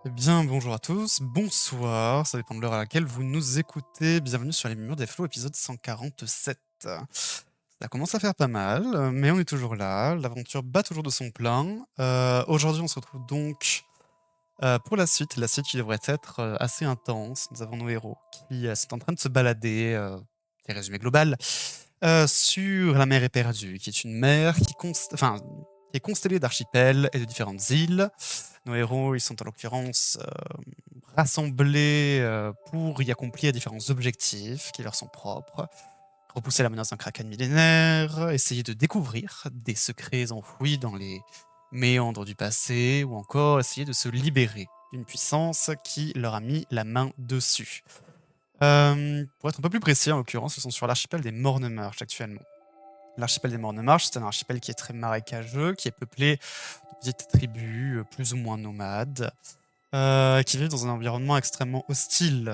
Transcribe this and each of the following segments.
Eh bien, bonjour à tous, bonsoir, ça dépend de l'heure à laquelle vous nous écoutez. Bienvenue sur les Murmures des Flots, épisode 147. Ça commence à faire pas mal, mais on est toujours là, l'aventure bat toujours de son plein. Aujourd'hui, on se retrouve donc pour la suite qui devrait être assez intense. Nous avons nos héros qui sont en train de se balader, des résumés global, sur la mer éperdue, qui est une mer qui est constellée d'archipels et de différentes îles. Nos héros, ils sont en l'occurrence rassemblés pour y accomplir différents objectifs qui leur sont propres. Repousser la menace d'un kraken millénaire, essayer de découvrir des secrets enfouis dans les méandres du passé, ou encore essayer de se libérer d'une puissance qui leur a mis la main dessus. Pour être un peu plus précis, en l'occurrence, ils sont sur l'archipel des Mornemarches actuellement. L'archipel des Mornemarches, c'est un archipel qui est très marécageux, qui est peuplé de petites tribus plus ou moins nomades, qui vivent dans un environnement extrêmement hostile.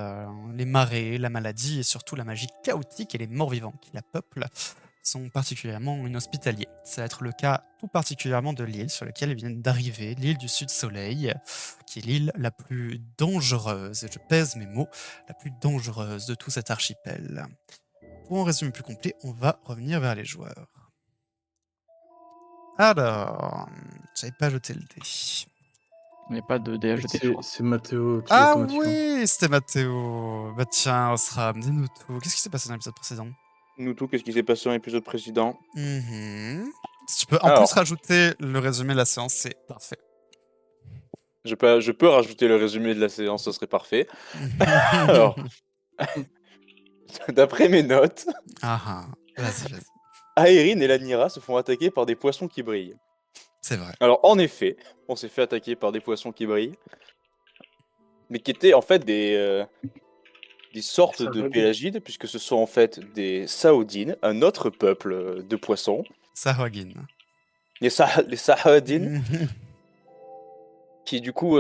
Les marées, la maladie et surtout la magie chaotique et les morts-vivants qui la peuplent sont particulièrement inhospitaliers. Ça va être le cas tout particulièrement de l'île sur laquelle ils viennent d'arriver, l'île du Sud-Soleil, qui est l'île la plus dangereuse, et je pèse mes mots, la plus dangereuse de tout cet archipel. Pour un résumé plus complet, on va revenir vers les joueurs. Alors, j'avais pas jeté le dé. Il n'y a pas de dé à jeter, je C'est crois. c'est Mathéo qui Ah automatiquement. oui, c'était Mathéo. Bah tiens, Osram, dis-nous tout. Qu'est-ce qui s'est passé dans l'épisode précédent? Nous tout, qu'est-ce qui s'est passé dans l'épisode précédent? Mhm. Si tu peux en plus Alors, rajouter le résumé de la séance, c'est parfait. je peux rajouter le résumé de la séance, ce serait parfait. Alors, d'après mes notes, Ah ah, vas-y, vas-y. Aeryn et Lanira se font attaquer par des poissons qui brillent. C'est vrai. Alors, en effet, on s'est fait attaquer par des poissons qui brillent, mais qui étaient en fait des sortes de Sahaudine. pélagides, puisque ce sont en fait des Saoudines, un autre peuple de poissons. Sahwagin. Les Saoudines, Mhm. qui du coup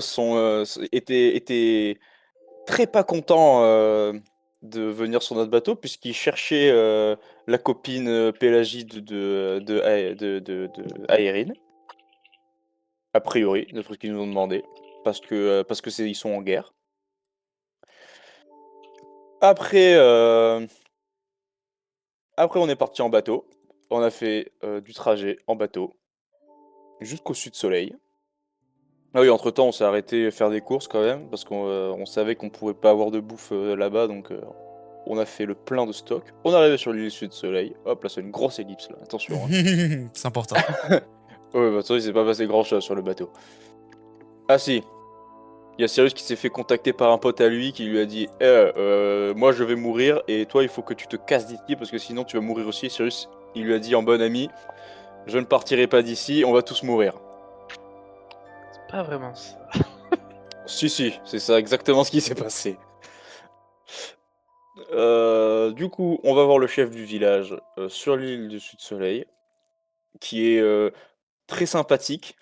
étaient très pas contents de venir sur notre bateau, puisqu'ils cherchaient la copine Pélagide de Aérine, a priori, d'après ce qu'ils nous ont demandé, parce que ils sont en guerre. Après, après on est parti en bateau. On a fait du trajet en bateau jusqu'au Sud-Soleil. Ah oui, entre-temps, on s'est arrêté faire des courses quand même, parce qu'on savait qu'on pouvait pas avoir de bouffe là-bas, donc on a fait le plein de stock. On est arrivé sur l'île Sud-Soleil. Hop, là, c'est une grosse ellipse, là. Attention, hein. C'est important. Ouais, bah, ça, il s'est pas passé grand-chose sur le bateau. Ah si, il y a Cyrus qui s'est fait contacter par un pote à lui qui lui a dit moi je vais mourir et toi il faut que tu te casses d'ici parce que sinon tu vas mourir aussi. Cyrus, il lui a dit en bon ami, je ne partirai pas d'ici, on va tous mourir. C'est pas vraiment ça. Si, c'est ça exactement ce qui s'est passé. Du coup, on va voir le chef du village sur l'île du Sud-Soleil, qui est très sympathique.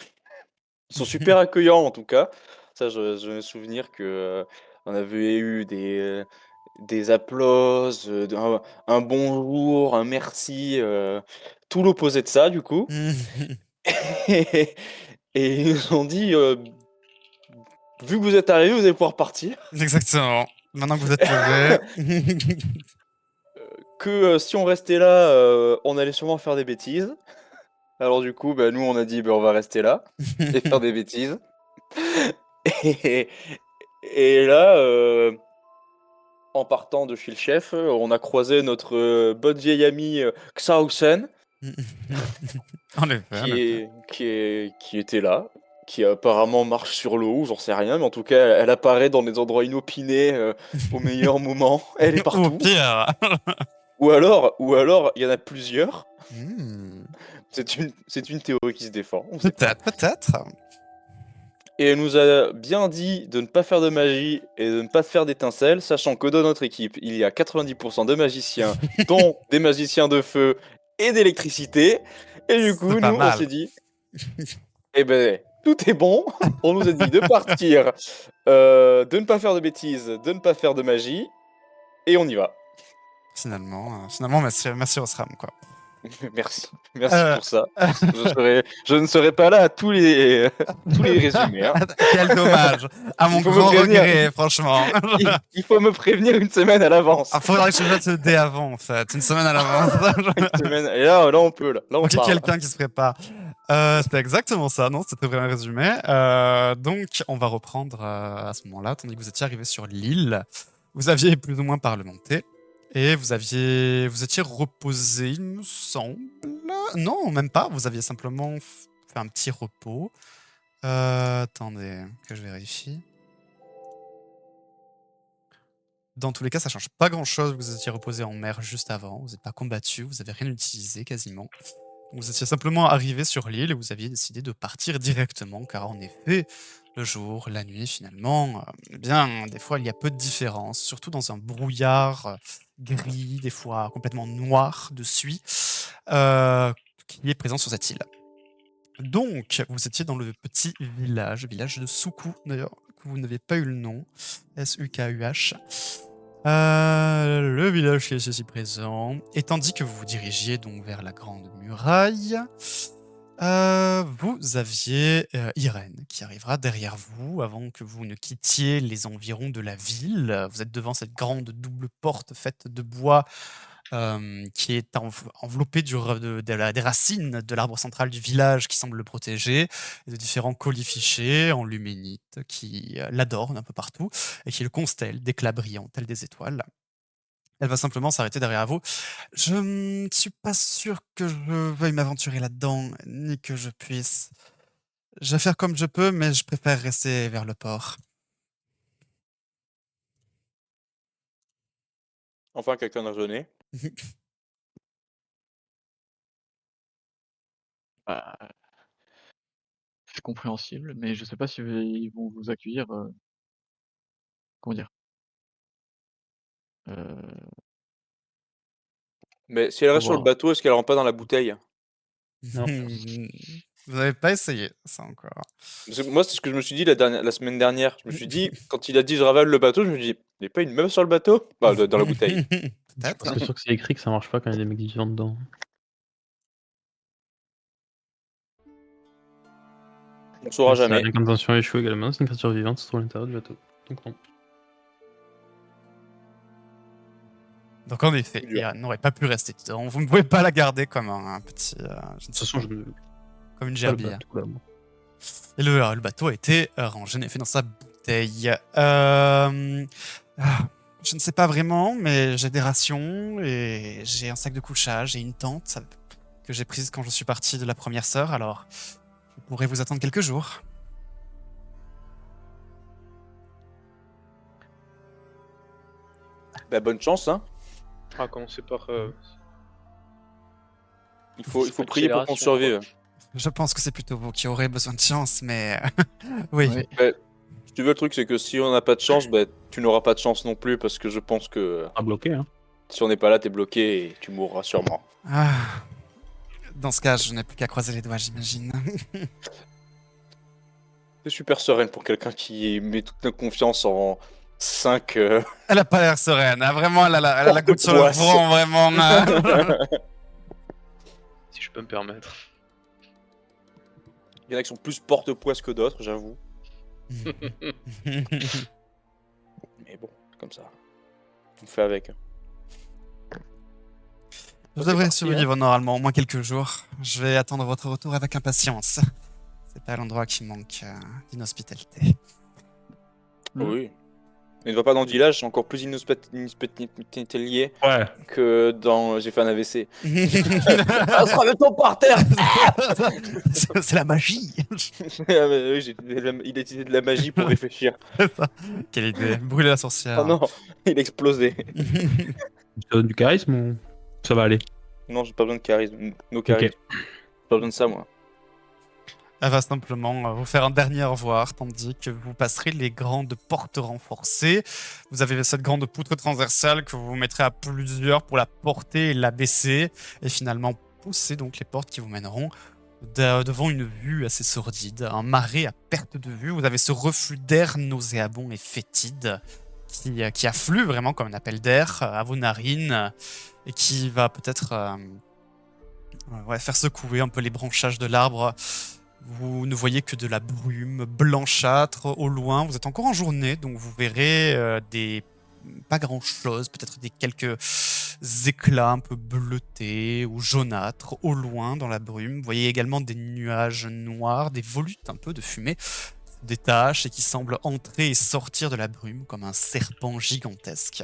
Ils sont super accueillants en tout cas. Ça, je me souvenir que on avait eu des applauses, un bonjour, un merci, tout l'opposé de ça du coup. Et, et ils nous ont dit vu que vous êtes arrivés, vous allez pouvoir partir. Exactement. Maintenant que vous êtes levé. Que si on restait là, on allait sûrement faire des bêtises. Alors du coup, bah, nous on a dit bah, on va rester là et faire des bêtises. Et, et là, en partant de chez le chef, on a croisé notre bonne vieille amie Xausen En effet, en effet. qui était là, qui apparemment marche sur l'eau, j'en sais rien, mais en tout cas elle apparaît dans des endroits inopinés au meilleur moment. Elle est Au partout. pire. Ou alors il y en a plusieurs. Hmm. C'est une théorie qui se défend. On sait pas. Peut-être, peut-être. Et elle nous a bien dit de ne pas faire de magie et de ne pas faire d'étincelles, sachant que dans notre équipe, il y a 90% de magiciens, dont des magiciens de feu et d'électricité. Et du coup, C'est pas nous, on mal. s'est dit, eh ben, tout est bon. On nous a dit de partir, de ne pas faire de bêtises, de ne pas faire de magie, et on y va. Finalement, merci, merci Osram, quoi. Merci. Merci Euh, pour ça. Je ne serai pas là à tous les résumés. Hein. Quel dommage. À mon Il faut me grand prévenir. regret, franchement. Il faut me prévenir une semaine à l'avance. Ah, faudrait que je mette le dé avant, en fait. Une semaine à l'avance. Une semaine. Et là, on peut. Là on Ok, parle. quelqu'un qui se prépare. C'était exactement ça, non? C'était très bien résumé. Donc, on va reprendre à ce moment-là, tandis que vous étiez arrivé sur l'île. Vous aviez plus ou moins parlementé. Et vous étiez reposé, il me semble. Non, même pas. Vous aviez simplement fait un petit repos. Attendez, que je vérifie. Dans tous les cas, ça change pas grand-chose. Vous étiez reposé en mer juste avant. Vous n'êtes pas combattu. Vous avez rien utilisé quasiment. Vous étiez simplement arrivé sur l'île et vous aviez décidé de partir directement, car en effet, le jour, la nuit, finalement, eh bien, des fois, il y a peu de différence, surtout dans un brouillard gris, des fois complètement noir de suie, qui est présent sur cette île. Donc, vous étiez dans le petit village de Soukou, d'ailleurs, que vous n'avez pas eu le nom, S-U-K-U-H. Le village qui est ici présent. Et tandis que vous vous dirigiez donc vers la grande muraille, vous aviez Irène qui arrivera derrière vous avant que vous ne quittiez les environs de la ville. Vous êtes devant cette grande double porte faite de bois qui est enveloppée des racines de l'arbre central du village qui semble le protéger, et de différents colifichets en luménite qui l'adornent un peu partout et qui le constellent d'éclats brillants tels des étoiles. Elle va simplement s'arrêter derrière vous. Je ne suis pas sûr que je veuille m'aventurer là-dedans, ni que je puisse. Je vais faire comme je peux, mais je préfère rester vers le port. Enfin, quelqu'un a raisonné. Bah, c'est compréhensible, mais je sais pas si ils vont vous accueillir, comment dire? Heu, Mais si elle reste pour, sur le bateau, est-ce qu'elle rentre pas dans la bouteille? Non. Vous n'avez pas essayé ça encore. Parce que moi, c'est ce que je me suis dit la semaine dernière. Je me suis dit, quand il a dit: «Je ravale le bateau», je me dis: «Il y a pas une meuf sur le bateau?» Bah, dans la bouteille. Je suis Peut-être. presque sûr que c'est écrit que ça marche pas quand il y a des mecs vivants dedans. On saura Ça a jamais. l'incantation échoue également, c'est une créature vivante, se trouve à l'intérieur du bateau. Donc non. Donc en effet, Dur. Irène n'aurait pas pu rester dedans. Vous ne pouvez pas la garder comme un petit, je ne De toute sais façon, pas, je ne comme une pas le gerbille. bateau là, moi. Et le bateau a été rangé en effet dans sa bouteille. Je ne sais pas vraiment, mais j'ai des rations et j'ai un sac de couchage et une tente que j'ai prise quand je suis parti de la première sœur. Alors, je pourrais vous attendre quelques jours. Bah, bonne chance, hein. On va commencer par, Il faut Faut prier pour qu'on accélération, quoi. survive. Je pense que c'est plutôt vous qui aurez besoin de chance, mais oui. Oui. Bah, si tu veux, le truc, c'est que si on n'a pas de chance, bah, tu n'auras pas de chance non plus parce que je pense que Pas bloqué, hein. si on n'est pas là, t'es bloqué et tu mourras sûrement. Ah. Dans ce cas, je n'ai plus qu'à croiser les doigts, j'imagine. C'est super sereine pour quelqu'un qui met toute la confiance en 5. Elle a pas l'air sereine, hein. Vraiment, elle a la Porte goutte sur le poisse. front, vraiment. Si je peux me permettre. Il y en a qui sont plus porte-poisse que d'autres, j'avoue. Mais bon, comme ça. On fait avec. Je C'est devrais parti, survivre normalement au moins quelques jours. Je vais attendre votre retour avec impatience. C'est pas l'endroit qui manque d'inhospitalité. Oui. Mais ne va pas dans le village, c'est encore plus inhospitalier Ouais. que dans J'ai fait un AVC. Ah, se remettons par terre. C'est la magie. Ah, mais oui, il a utilisé de la magie pour réfléchir. Quelle idée. Brûler la sorcière. Oh non, il a explosé. Tu te donnes du charisme ou ça va aller? Non, j'ai pas besoin de charisme. No charisme. J'ai pas besoin de ça, moi. Elle va simplement vous faire un dernier au revoir, tandis que vous passerez les grandes portes renforcées. Vous avez cette grande poutre transversale que vous mettrez à plusieurs pour la porter et la baisser, et finalement pousser donc les portes qui vous mèneront devant une vue assez sordide, un marais à perte de vue. Vous avez ce reflux d'air nauséabond et fétide qui afflue vraiment comme un appel d'air à vos narines et qui va peut-être Ouais, faire secouer un peu les branchages de l'arbre. Vous ne voyez que de la brume blanchâtre au loin. Vous êtes encore en journée, donc vous verrez pas grand-chose, peut-être des quelques éclats un peu bleutés ou jaunâtres au loin dans la brume. Vous voyez également des nuages noirs, des volutes un peu de fumée, des taches et qui semblent entrer et sortir de la brume comme un serpent gigantesque.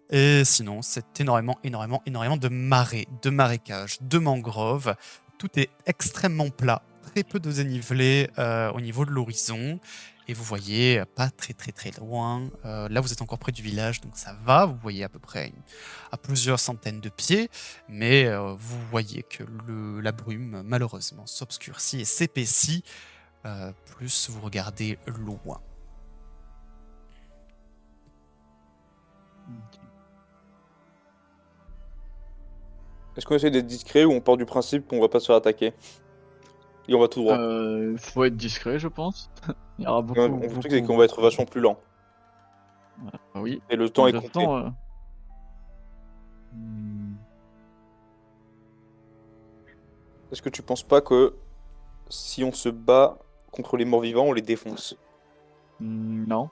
Et sinon, c'est énormément de marais, de marécages, de mangroves. Tout est extrêmement plat, très peu de dénivelé au niveau de l'horizon. Et vous voyez pas très loin. Là, vous êtes encore près du village, donc ça va. Vous voyez à peu près à plusieurs centaines de pieds. Mais vous voyez que la brume, malheureusement, s'obscurcit et s'épaissit. Plus vous regardez loin. Est-ce qu'on essaie d'être discret ou on part du principe qu'on va pas se faire attaquer? Et on va tout droit. Faut être discret, je pense. Il y aura Ouais, beaucoup, le truc, c'est qu'on va être vachement plus lent. Oui. Et le temps est De compté. toute façon, hmm, Est-ce que tu penses pas que si on se bat contre les morts-vivants, on les défonce? non.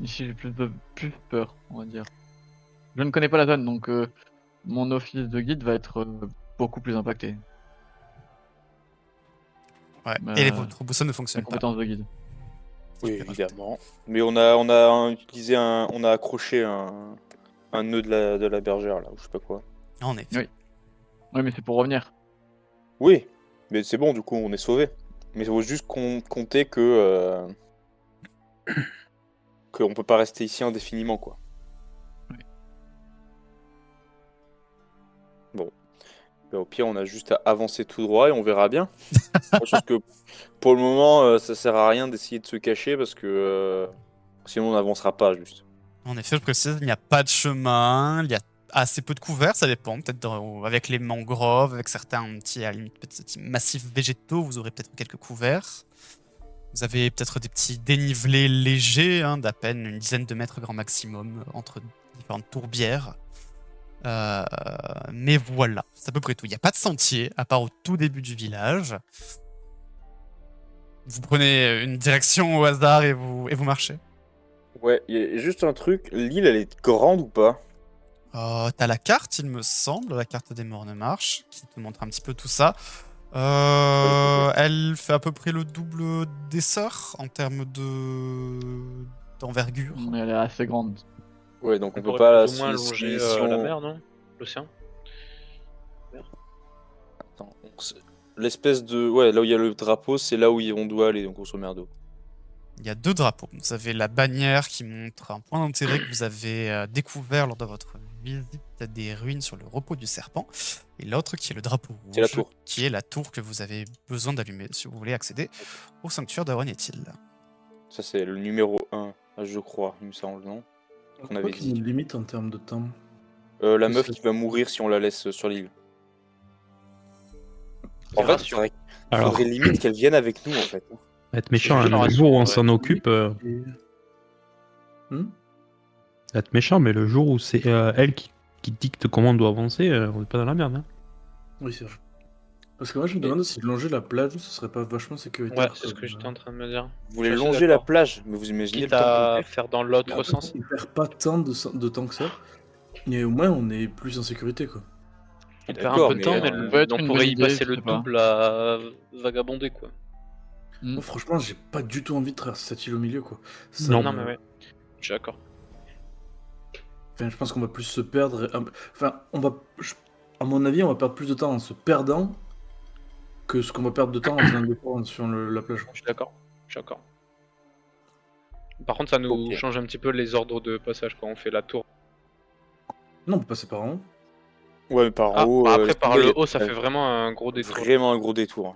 Ici, j'ai plus peur, on va dire. Je ne connais pas la zone, donc mon office de guide va être beaucoup plus impacté. Ouais. Euh, Et votre boussole ne La fonctionne pas. compétence de guide. Oui, Je vais rajouter. évidemment. Mais on a utilisé on a accroché un nœud de la bergère là, ou je sais pas quoi. En effet. Oui. Oui, mais c'est pour revenir. Oui, mais c'est bon, du coup, on est sauvé. Mais il faut juste compter que qu'on peut pas rester ici indéfiniment, quoi. Oui. Bon. Ben, au pire, on a juste à avancer tout droit et on verra bien. Je pense que pour le moment, ça sert à rien d'essayer de se cacher parce que sinon on n'avancera pas, juste. En effet, je précise, il n'y a pas de chemin, il y a assez peu de couverts, ça dépend. Peut-être avec les mangroves, avec certains petits, à la limite, petits massifs végétaux, vous aurez peut-être quelques couverts. Vous avez peut-être des petits dénivelés légers, hein, d'à peine une dizaine de mètres grand maximum, entre différentes tourbières. Mais voilà, c'est à peu près tout. Il n'y a pas de sentier, à part au tout début du village. Vous prenez une direction au hasard et vous marchez. Ouais, il y a juste un truc, l'île, elle est grande ou pas? T'as la carte, il me semble, la carte des Mornes-Marches, qui te montre un petit peu tout ça. Elle fait à peu près le double d'Essor en termes d'envergure. Mais elle est assez grande. Ouais, donc on Elle peut pourrait pas... plus ou moins longer si la on- mer, non? L'océan? Attends, l'espèce de... Ouais, là où il y a le drapeau, c'est là où on doit aller, donc grosso merdo. Il y a deux drapeaux. Vous avez la bannière qui montre un point d'intérêt que vous avez découvert lors de votre visite des ruines sur le repos du serpent. Et l'autre qui est le drapeau rouge, C'est la tour. qui est la tour que vous avez besoin d'allumer si vous voulez accéder au sanctuaire d'Aronetil. Ça, c'est le numéro 1, je crois, il me semble, non? Qu'on avait Quoi qui dit. nous limite en termes de temps? La Que meuf ça- qui va mourir si on la laisse sur l'île. En C'est fait, rassurant. faudrait Alors, limite qu'elle vienne avec nous, en fait. être méchant, juste hein, un le jour où on rassurant, s'en ouais. occupe, Et- Hmm être méchant, mais le jour où c'est elle qui dicte comment on doit avancer, on n'est pas dans la merde. Hein. Oui, c'est vrai. Parce que moi, je me Mais- demande si longer la plage, ce serait pas vachement sécuritaire. Ouais, c'est ce que j'étais en train de me dire. Vous voulez Je suis assez longer la d'accord. plage, mais vous imaginez Quitte le temps à qu'on fait faire dans l'autre En fait, sens. on perd pas tant de temps que ça. Mais au moins, on est plus en sécurité, quoi. On perd un D'accord, peu de temps, mais ça peut être on une pourrait bonne y idée, passer je le sais pas. double à vagabonder, quoi. Hmm. Moi, franchement, j'ai pas du tout envie de traverser cette île au milieu, quoi. Non. Non, mais ouais. Je suis d'accord. Enfin, je pense qu'on va plus se perdre. Enfin, à mon avis, on va perdre plus de temps en se perdant que ce qu'on va perdre de temps en faisant des efforts sur la plage. Je suis d'accord. Je suis d'accord. Par contre, ça nous Ok. change un petit peu les ordres de passage quand on fait la tour. Non, on peut passer par en haut. Ouais, mais par Ah, en haut. bah après, par le il y a haut, ça fait vraiment un gros détour. vraiment un gros détour.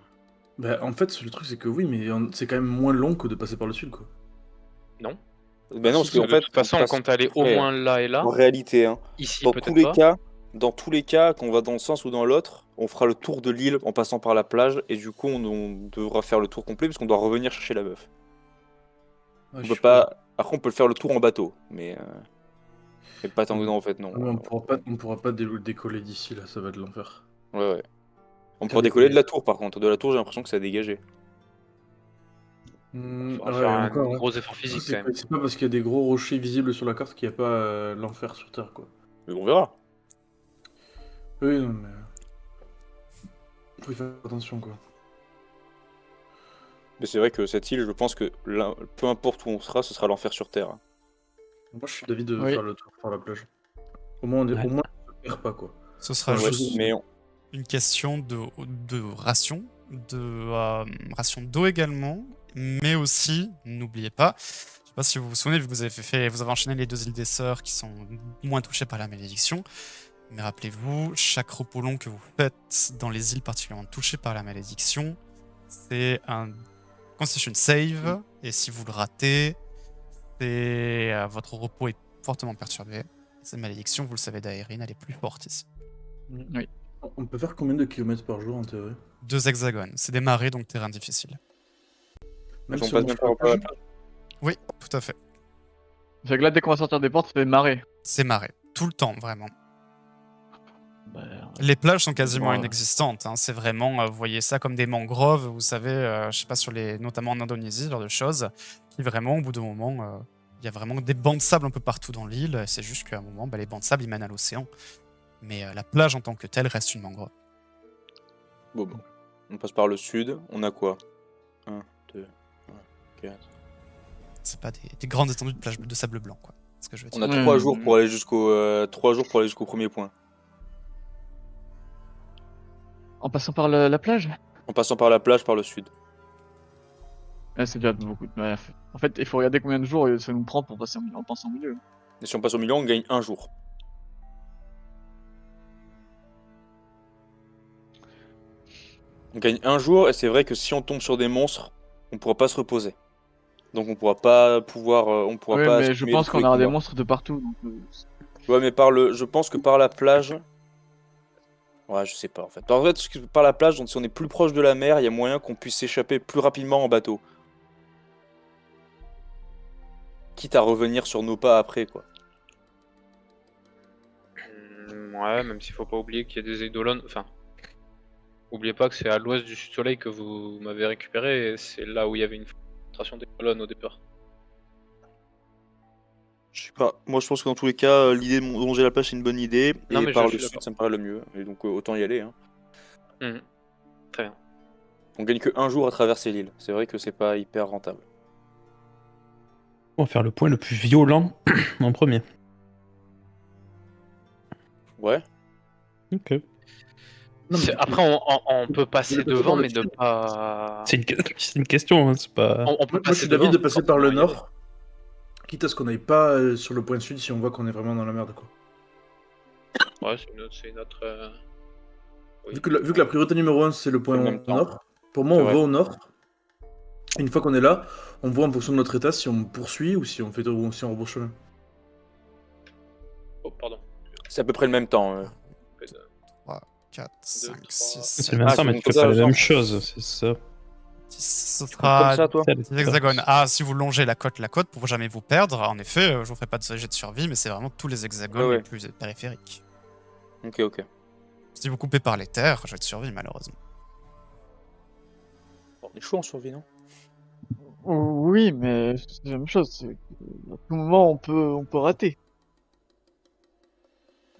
Bah, en fait, le truc, c'est que oui, mais c'est quand même moins long que de passer par le sud, quoi. Non. Ben non, parce De qu'en fait, toute façon, on compte aller au ouais, moins là et là. en réalité, hein, Ici, dans tous peut-être les pas. cas, qu'on va dans le sens ou dans l'autre, on fera le tour de l'île en passant par la plage, et du coup, on devra faire le tour complet parce qu'on doit revenir chercher la meuf. Ouais, On je peut suis pas. Après, on peut le faire le tour en bateau, mais Et pas tant que non, en fait, non. Ah, mais on pourra pas décoller d'ici, là, ça va être l'enfer. Ouais. On Que pourra des décoller de colliers. la tour, par contre. De la tour, j'ai l'impression que ça a dégagé. Faudra Ouais, faire un encore, ouais. gros effort physique quand C'est même. c'est pas parce qu'il y a des gros rochers visibles sur la carte qu'il n'y a pas l'enfer sur Terre, quoi. Mais on verra. Oui, non, mais... Faut y faire attention, quoi. Mais c'est vrai que cette île, je pense que peu importe où on sera, ce sera l'enfer sur Terre. Moi, je suis d'avis de Oui. faire le tour par la plage. Au moins, Ouais. au moins on ne perd pas, quoi. Ce sera Ouais, juste mais une question de ration, ration d'eau également, mais aussi, n'oubliez pas, je sais pas si vous vous souvenez, vu que vous avez enchaîné les 2 îles des Sœurs qui sont moins touchées par la malédiction, mais rappelez-vous, chaque repos long que vous faites dans les îles particulièrement touchées par la malédiction, c'est un Constitution save, et si vous le ratez, votre repos est fortement perturbé. Cette malédiction, vous le savez d'Aérine, elle est plus forte ici. Oui. On peut faire combien de kilomètres par jour, en théorie? 2 hexagones, c'est des marées, donc terrain difficile. Même on si passe on même marche pas sur par la la plage? Oui, tout à fait. C'est que là, dès qu'on va sortir des portes, ça fait marée. C'est marée, tout le temps, vraiment. Bah, Les plages sont quasiment Ouais. inexistantes. Hein. C'est vraiment, vous voyez ça comme des mangroves, vous savez, je sais pas, notamment en Indonésie, ce genre de choses, qui vraiment, au bout d'un moment, il y a vraiment des bancs de sable un peu partout dans l'île. C'est juste qu'à un moment, les bancs de sable, ils mènent à l'océan. Mais la plage en tant que telle reste une mangrove. bon. On passe par le sud. On a quoi 1, 2, 4. C'est pas des grandes étendues de plage de sable blanc, quoi. C'est ce que je veux dire. On a Ouais, 3 jours pour aller jusqu'au 3 jours pour aller jusqu'au premier point. En passant par la plage? En passant par la plage, par le sud. Ouais, c'est déjà beaucoup. Ouais, en fait, il faut regarder combien de jours ça nous prend pour passer en passant au milieu. Et si on passe au milieu, on gagne 1 jour. On gagne 1 jour, et c'est vrai que si on tombe sur des monstres, on pourra pas se reposer. Donc on pourra pas on pourra Ouais, pas mais je assumer pense tous qu'on les aura des combats. monstres de partout. Donc, Ouais, mais je pense que par la plage. Ouais, je sais pas en fait. En fait, parce que par la plage, donc si on est plus proche de la mer, il y a moyen qu'on puisse s'échapper plus rapidement en bateau. Quitte à revenir sur nos pas après, quoi. Ouais, même s'il faut pas oublier qu'il y a des eidolons. Enfin, oubliez pas que c'est à l'ouest du Sud-Soleil que vous m'avez récupéré, et c'est là où il y avait une concentration d'eidolons au départ. Je sais pas. Moi, je pense que dans tous les cas, l'idée de longer la plage, c'est une bonne idée. Non, Et mais par je le suis sud, d'accord. ça me paraît le mieux. Et donc, autant y aller. Hein. Mhm. Très bien. On gagne que 1 jour à traverser l'île. C'est vrai que c'est pas hyper rentable. On va faire le point le plus violent en premier. Ouais. Ok. Non, mais Après, on peut passer passer devant, par le mais ne sud. pas. C'est une question, hein, c'est pas. On peut Moi, je passer suis d'avis devant, de mais passer par le forcément y aller. nord, quitte à ce qu'on n'aille pas sur le point sud si on voit qu'on est vraiment dans la merde, quoi. Ouais, c'est une autre. Oui. Vu que la priorité numéro 1, c'est le point En même temps. nord, pour moi, C'est on vrai. va au nord. Une fois qu'on est là, on voit en fonction de notre état si on poursuit ou si on rebrousse chemin. Oh, pardon. C'est à peu près le même temps. 3, 4, 5, 3. 6, C'est 7, le même Ah, temps, c'est mais bon, tu fais ça, pas la genre. même chose, c'est ça. 10. Ce Comme sera ça, toi. C'est des hexagones. Ah, si vous longez la côte pour jamais vous perdre, en effet, je vous ferai pas de jet de survie, mais c'est vraiment tous les hexagones Ouais. les plus périphériques. Ok. Si vous coupez par les terres, jet de survie, malheureusement. On est chaud en survie, non? Oui, mais c'est la même chose. À tout moment, on peut rater.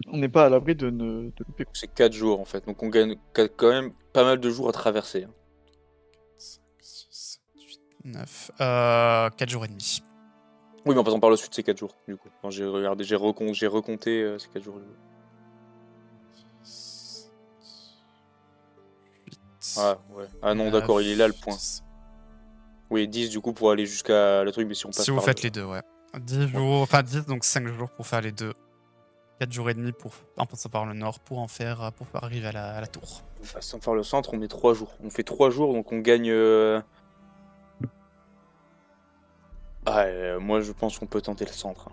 On n'est pas à l'abri de louper. C'est 4 jours en fait. Donc on gagne quand même pas mal de jours à traverser. Hein. 5, 6, 7, 8, 9. 4 jours et demi. Oui, mais en passant par le sud, c'est 4 jours, du coup. Enfin, j'ai regardé, j'ai reconté ces 4 jours. 8. Ah, ouais. Ah non, d'accord, il est là le point. 10. Oui, 10 du coup pour aller jusqu'à le truc, mais si on passe Si vous par faites le- les deux, ouais. 10 jours, enfin 10, donc 5 jours pour faire les deux. 4 jours et demi en passant par le nord pour arriver à la tour. En passant par le centre, on met 3 jours. On fait 3 jours, donc on gagne... moi je pense qu'on peut tenter le centre.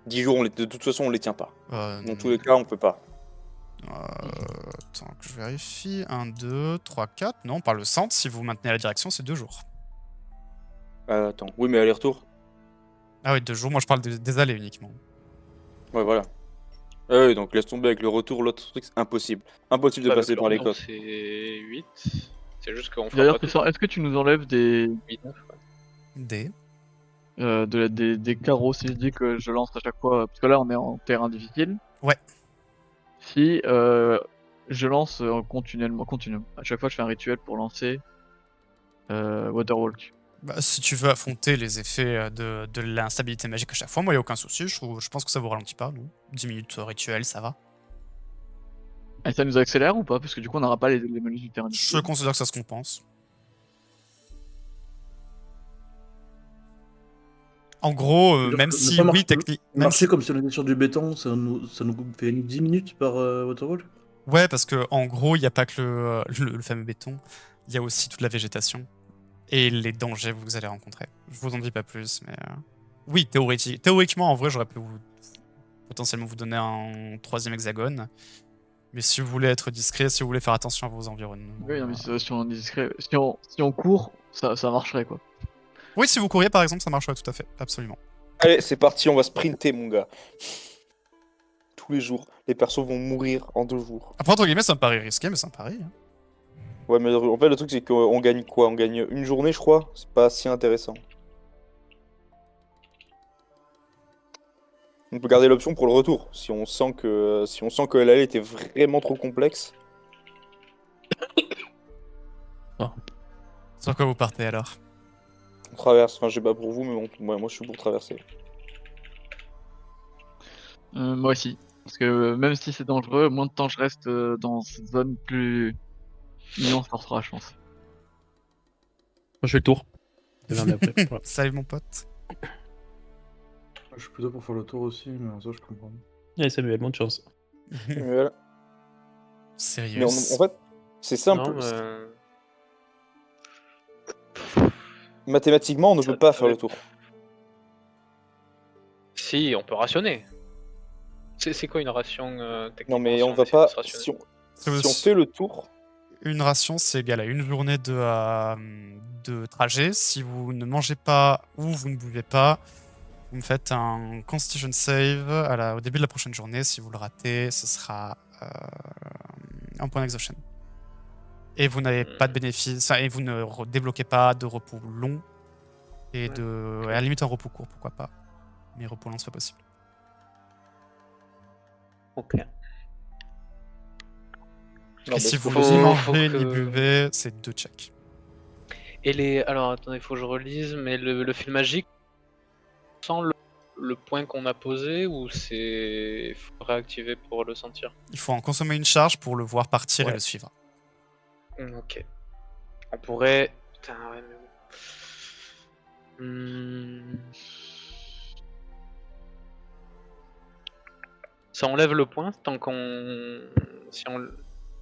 10 jours, de toute façon, on les tient pas. Dans tous les cas, on peut pas. Attends que je vérifie. 1, 2, 3, 4. Non, par le centre, si vous maintenez la direction, c'est 2 jours. Attends, oui, mais aller-retour. Ah oui, 2 jours. Moi, je parle des allées uniquement. Ouais, voilà. Ah oui, donc laisse tomber avec le retour, l'autre truc, c'est impossible. Impossible de Avec passer le par les retour, côtes. c'est 8. C'est juste qu'on fera D'ailleurs, pas tout. Tristan, est-ce que tu nous enlèves des, 8, 9, ouais. D. des carreaux si je dis que je lance à chaque fois? Parce que là, on est en terrain difficile. Ouais. Si je lance continuellement. À chaque fois, je fais un rituel pour lancer Waterwalk. Bah, si tu veux affronter les effets de l'instabilité magique à chaque fois, moi, il a aucun souci. Je pense que ça vous ralentit pas, non? 10 minutes rituel, ça va. Et ça nous accélère ou pas? Parce que du coup, on n'aura pas les malus du terrain Je difficile. considère que ça se compense. En gros, C'est-à-dire même que ne si, pas oui, marcher, techniquement. marcher comme si on était sur du béton, ça nous fait 10 minutes par Waterwall. Ouais, parce que en gros, il n'y a pas que le fameux béton, il y a aussi toute la végétation et les dangers que vous allez rencontrer. Je vous en dis pas plus, mais oui, théoriquement, en vrai, j'aurais pu potentiellement vous donner un 3e hexagone. Mais si vous voulez être discret, si vous voulez faire attention à vos environnements. Oui, non, mais si on est discret, si on court, ça marcherait quoi. Oui, si vous couriez par exemple, ça marcherait tout à fait, absolument. Allez, c'est parti, on va sprinter, mon gars. Tous les jours. Les persos vont mourir en 2 jours. Après, entre guillemets, ça me paraît risqué, mais ça me paraît. Hein. Ouais, mais en fait, le truc, c'est qu'on gagne quoi? On gagne une journée, je crois. C'est pas si intéressant. On peut garder l'option pour le retour. Si on sent que l'allée était vraiment trop complexe. Sur quoi vous partez alors? On traverse. Enfin, je sais pas pour vous, mais bon, moi, je suis pour traverser. Moi aussi. Parce que même si c'est dangereux, moins de temps je reste dans cette zone, plus mieux on se portera, je pense. Moi, je fais le tour. Démerdez après. Voilà. Salut mon pote. Je suis plutôt pour faire le tour aussi, mais en ça, je comprends. Allez, Samuel, bonne chance. Et voilà. Sérieux. Mais en fait, c'est simple. Non, Mathématiquement, on ne Ça peut pas te faire le fait- tour. Si, on peut rationner. C'est quoi une ration techniquement Non, mais si on va essaie de pas. se rationner Si on fait le tour, Une ration, c'est égal à une journée de trajet. Si vous ne mangez pas ou vous ne buvez pas, vous me faites un Constitution Save au début de la prochaine journée. Si vous le ratez, ce sera un point d'exhaustion. Et vous n'avez pas de bénéfice, et vous ne débloquez pas de repos long. Et à la limite un repos court, pourquoi pas. Mais repos long, c'est pas possible. Ok. Non, Et si mais vous faut- ni faut mangez que- ni buvez, c'est 2 checks. Et alors attendez, faut que je relise, mais le fil magique, sans le point qu'on a posé ou faut réactiver pour le sentir? Il faut en consommer une charge pour le voir partir et Ouais. le suivre. Ok. On pourrait. Putain, ouais, mais bon. Ça enlève le point tant qu'on.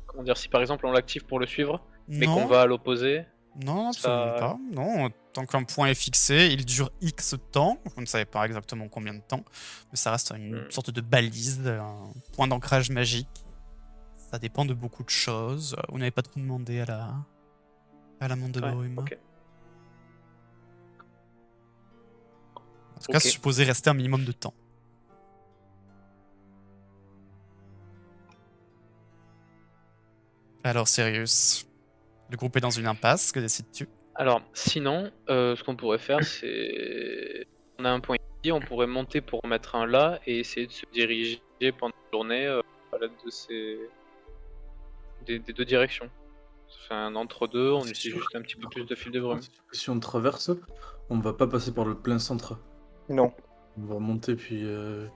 Comment dire, si par exemple on l'active pour le suivre, mais qu'on Non, va à l'opposé. non, absolument ça- pas. Non, tant qu'un point est fixé, il dure X temps. Vous ne savez pas exactement combien de temps, mais ça reste une sorte de balise, un point d'ancrage magique. Ça dépend de beaucoup de choses. Vous n'avez pas trop demandé à la monde de Ouais, brume. ok. En tout cas, Ok. supposé rester un minimum de temps. Alors, Sirius, le groupe est dans une impasse, que décides-tu? Alors, sinon, ce qu'on pourrait faire, c'est. On a un point ici, on pourrait monter pour mettre un là et essayer de se diriger pendant la journée à l'aide de des 2 directions. Ça fait un entre-deux, on C'est utilise sûr. juste un petit peu plus de fil de brume. Si on traverse, on va pas passer par le plein centre. non. On va monter puis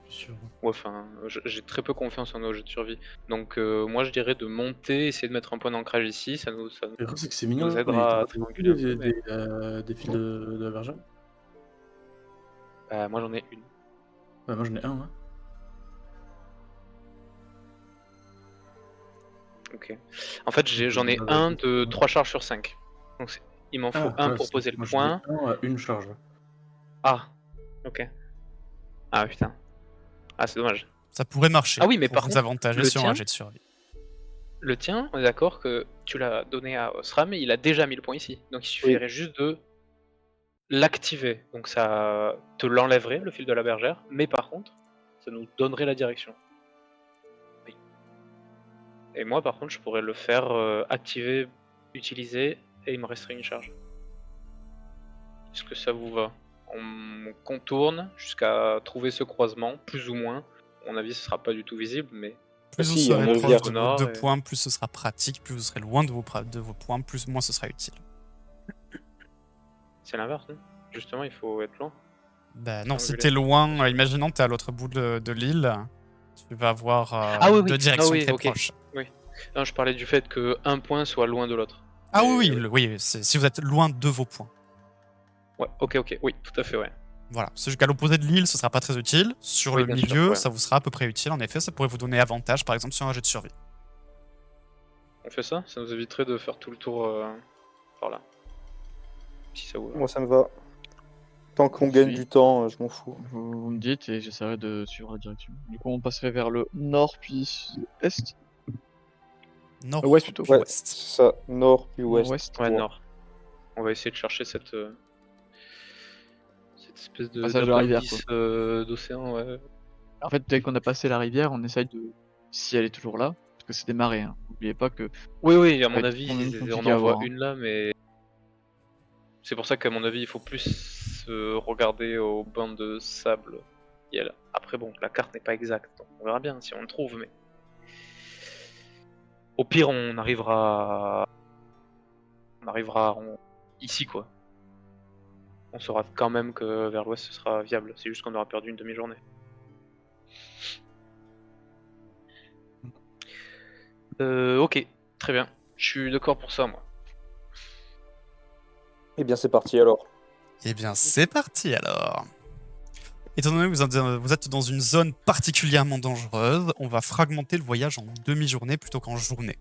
sur. Ouais, enfin, j'ai très peu confiance en nos jeux de survie. Donc, moi je dirais de monter, essayer de mettre un point d'ancrage ici, ça nous. Le truc, c'est que c'est mignon. nous aidera à mais trianguler un peu, des fils de la vergère. Moi j'en ai une. Ouais, moi j'en ai un. Hein. Ok. En fait, j'en ai un de 3 charges sur 5. Donc, il m'en faut un ouais, pour poser le moi, j'en ai point. un à une charge. Ah, ok. Ah putain. Ah, c'est dommage. Ça pourrait marcher. Ah oui, mais pour par vous contre, avantager le sur un tien- jet de survie. Le tien, on est d'accord que tu l'as donné à Osram et il a déjà mis le point ici. Donc il suffirait juste de l'activer. Donc ça te l'enlèverait, le fil de la bergère. Mais par contre, Ça nous donnerait la direction. Oui. Et moi, par contre, je pourrais le faire activer, utiliser, et il me resterait une charge. Est-ce que ça vous va? On contourne jusqu'à trouver ce croisement, plus ou moins. À mon avis, ce sera pas du tout visible, mais Plus vous si, serez on proche revient. de vos Sonore 2 et- points, plus ce sera pratique. Plus vous serez loin de vos points, plus moins ce sera utile. c'est l'inverse, non? Justement, il faut être loin. Bah non, si Triangulaire. t'es loin, imaginons t'es à l'autre bout de l'île, tu vas avoir Ah oui, oui. deux directions Ah oui, très ok. proches. Non, je parlais du fait que un point soit loin de l'autre. Ah Mais, oui, oui, si vous êtes loin de vos points. Ouais, ok, oui, tout à fait, ouais. Voilà, c'est jusqu'à l'opposé de l'île, ce sera pas très utile. Sur Oui, le bien milieu, sûr, ouais. ça vous sera à peu près utile. En effet, ça pourrait vous donner avantage, par exemple, sur un jet de survie. On fait ça? Ça nous éviterait de faire tout le tour par là. Si ça vous va. Moi, ça me va. Tant qu'on Je gagne suis. du temps, je m'en fous. Vous me dites et j'essaierai de suivre la direction. Du coup, on passerait vers le nord puis est. Nord, Ouest plutôt. puis Ouais, ouest. c'est ça. Nord puis ouest. Nord-ouest. Ouais, Ouais. nord. On va essayer de chercher cette espèce de Passage de la rivière, d'appendice d'océan, ouais. En fait, dès qu'on a passé la rivière, on essaye de. Si elle est toujours là, parce que c'est des marées, hein. N'oubliez pas que. Oui, à Ça mon va être avis, quand même on compliqué en à voit voir, hein. une là, mais c'est pour ça qu'à mon avis, il faut plus regarder aux bancs de sable. Après, bon, la carte n'est pas exacte, donc on verra bien si on le trouve, mais au pire, on arrivera ici, quoi. On saura quand même que vers l'ouest, ce sera viable. C'est juste qu'on aura perdu une demi-journée. Ok, très bien. Je suis d'accord pour ça, moi. Eh bien, c'est parti alors. Eh bien, c'est parti alors. Étant donné que vous êtes dans une zone particulièrement dangereuse, on va fragmenter le voyage en demi-journée plutôt qu'en journée.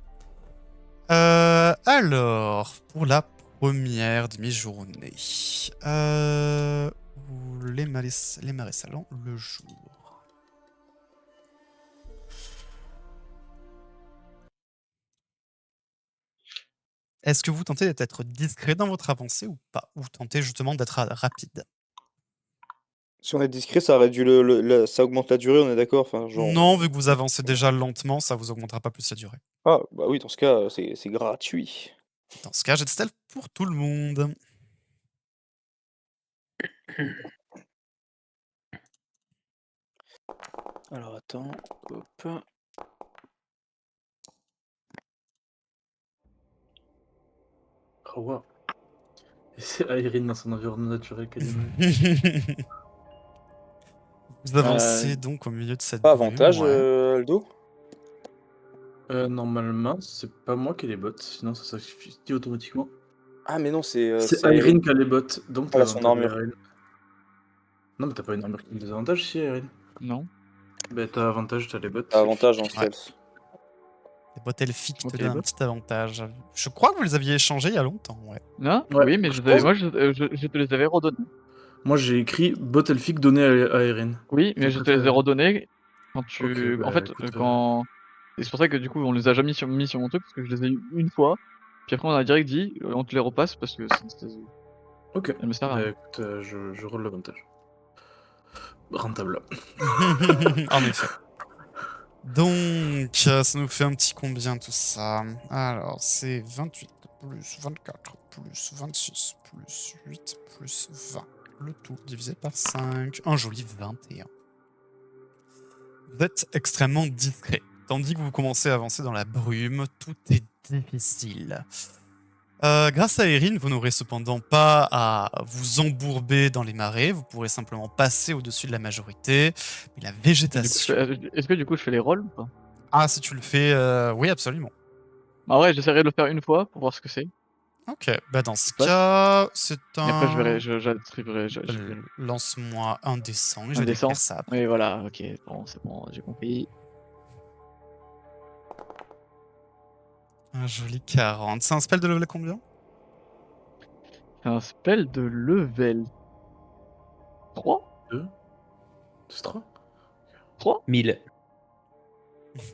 Alors, pour la première demi-journée, les marais salants le jour. Est-ce que vous tentez d'être discret dans votre avancée ou pas? Ou tentez justement d'être rapide? Si on est discret, ça réduit ça augmente la durée, on est d'accord? Enfin, genre. Non, vu que vous avancez déjà lentement, ça vous augmentera pas plus la durée. Ah, bah oui, dans ce cas, c'est gratuit. Dans ce cas, jet de stealth pour tout le monde. Alors attends, hop. Oh, wow. Et c'est Aérine dans son environnement naturel qu'elle est. Vous avancez donc au milieu de cette Pas brume, avantage, ouais. Aldo? Normalement, c'est pas moi qui ai les bottes, sinon ça s'active automatiquement. Ah, mais non, C'est Aérine qui a les bottes, donc Elle a t'as son avantage, armure. Aérine. Non, mais t'as pas une armure qui me désavantage, si, Aérine. Non. Bah, t'as avantage, t'as les bottes. T'as avantage en stealth. Les bottes elfiques Ok, te donnent un bah. petit avantage. Je crois que vous les aviez échangés il y a longtemps, ouais. Non. Ouais, Oui, mais je moi, pense. je te les avais redonnés. Moi, j'ai écrit bottes elfiques données à Aérine. Oui, mais je te les ai redonnés quand tu. Ok, bah, En fait, écoute, quand. Et c'est pour ça que du coup, on les a jamais mis sur mon truc parce que je les ai eu une fois. Puis après, on a direct dit, on te les repasse parce que Ok. elles me servent à Bah, rien. écoute, je roule l'avantage. Rentable. En effet. Donc, ça nous fait un petit combien tout ça? Alors, c'est 28 plus 24 plus 26 plus 8 plus 20. Le tout divisé par 5. Un joli 21. Vous êtes extrêmement discret. Tandis que vous commencez à avancer dans la brume, tout est difficile. Grâce à Erin, vous n'aurez cependant pas à vous embourber dans les marais, vous pourrez simplement passer au-dessus de la majorité. Mais la Et du coup, végétation... est-ce que du coup, je fais les rolls ou pas? Ah, si tu le fais, oui, absolument. En vrai, j'essaierai de le faire une fois pour voir ce que c'est. Ok, bah dans ce passe. cas, c'est Et après, je un... verrai, j'attribuerai. Lance-moi un dessin et je Un vais dessin. décrire ça après. Oui, voilà, ok, bon, c'est bon, j'ai compris. Un joli 40. C'est un spell de level combien? C'est un spell de level 3? 2. C'est 3. 3? 1000.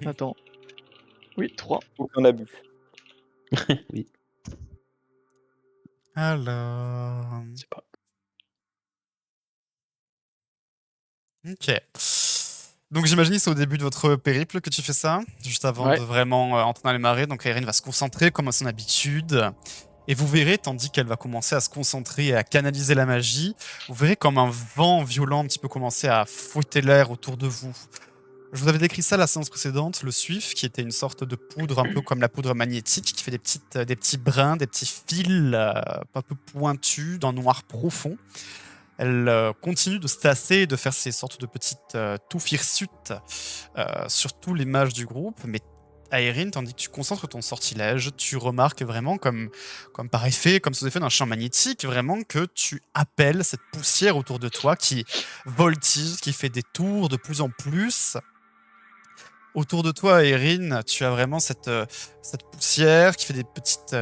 Attends. Oui, 3. Aucun abus. Oui. Alors... C'est pas. Ok. Donc j'imagine que c'est au début de votre périple que tu fais ça, juste avant Ouais. de vraiment entrer dans les marées. Donc Aeryn va se concentrer comme à son habitude. Et vous verrez, tandis qu'elle va commencer à se concentrer et à canaliser la magie, vous verrez comme un vent violent un petit peu commencer à fouetter l'air autour de vous. Je vous avais décrit ça la séance précédente, le suif, qui était une sorte de poudre un peu comme la poudre magnétique, qui fait des petits brins, des petits fils un peu pointus, d'un noir profond. Elle continue de se tasser et de faire ces sortes de petites touffes hirsutes sur tous les mages du groupe, mais Aeryn, tandis que tu concentres ton sortilège, tu remarques vraiment comme par effet, comme sous effet d'un champ magnétique, vraiment que tu appelles cette poussière autour de toi qui voltige, qui fait des tours de plus en plus. Autour de toi, Erin, tu as vraiment cette poussière qui fait des petites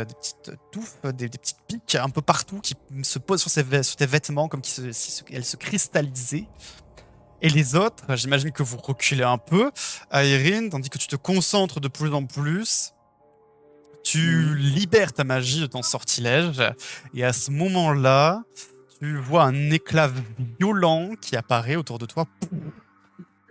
touffes, des petites piques un peu partout qui se posent sur tes vêtements comme si elles se cristallisaient. Et les autres, j'imagine que vous reculez un peu, Erin, tandis que tu te concentres de plus en plus. Tu libères ta magie de ton sortilège. Et à ce moment-là, tu vois un éclat violent qui apparaît autour de toi.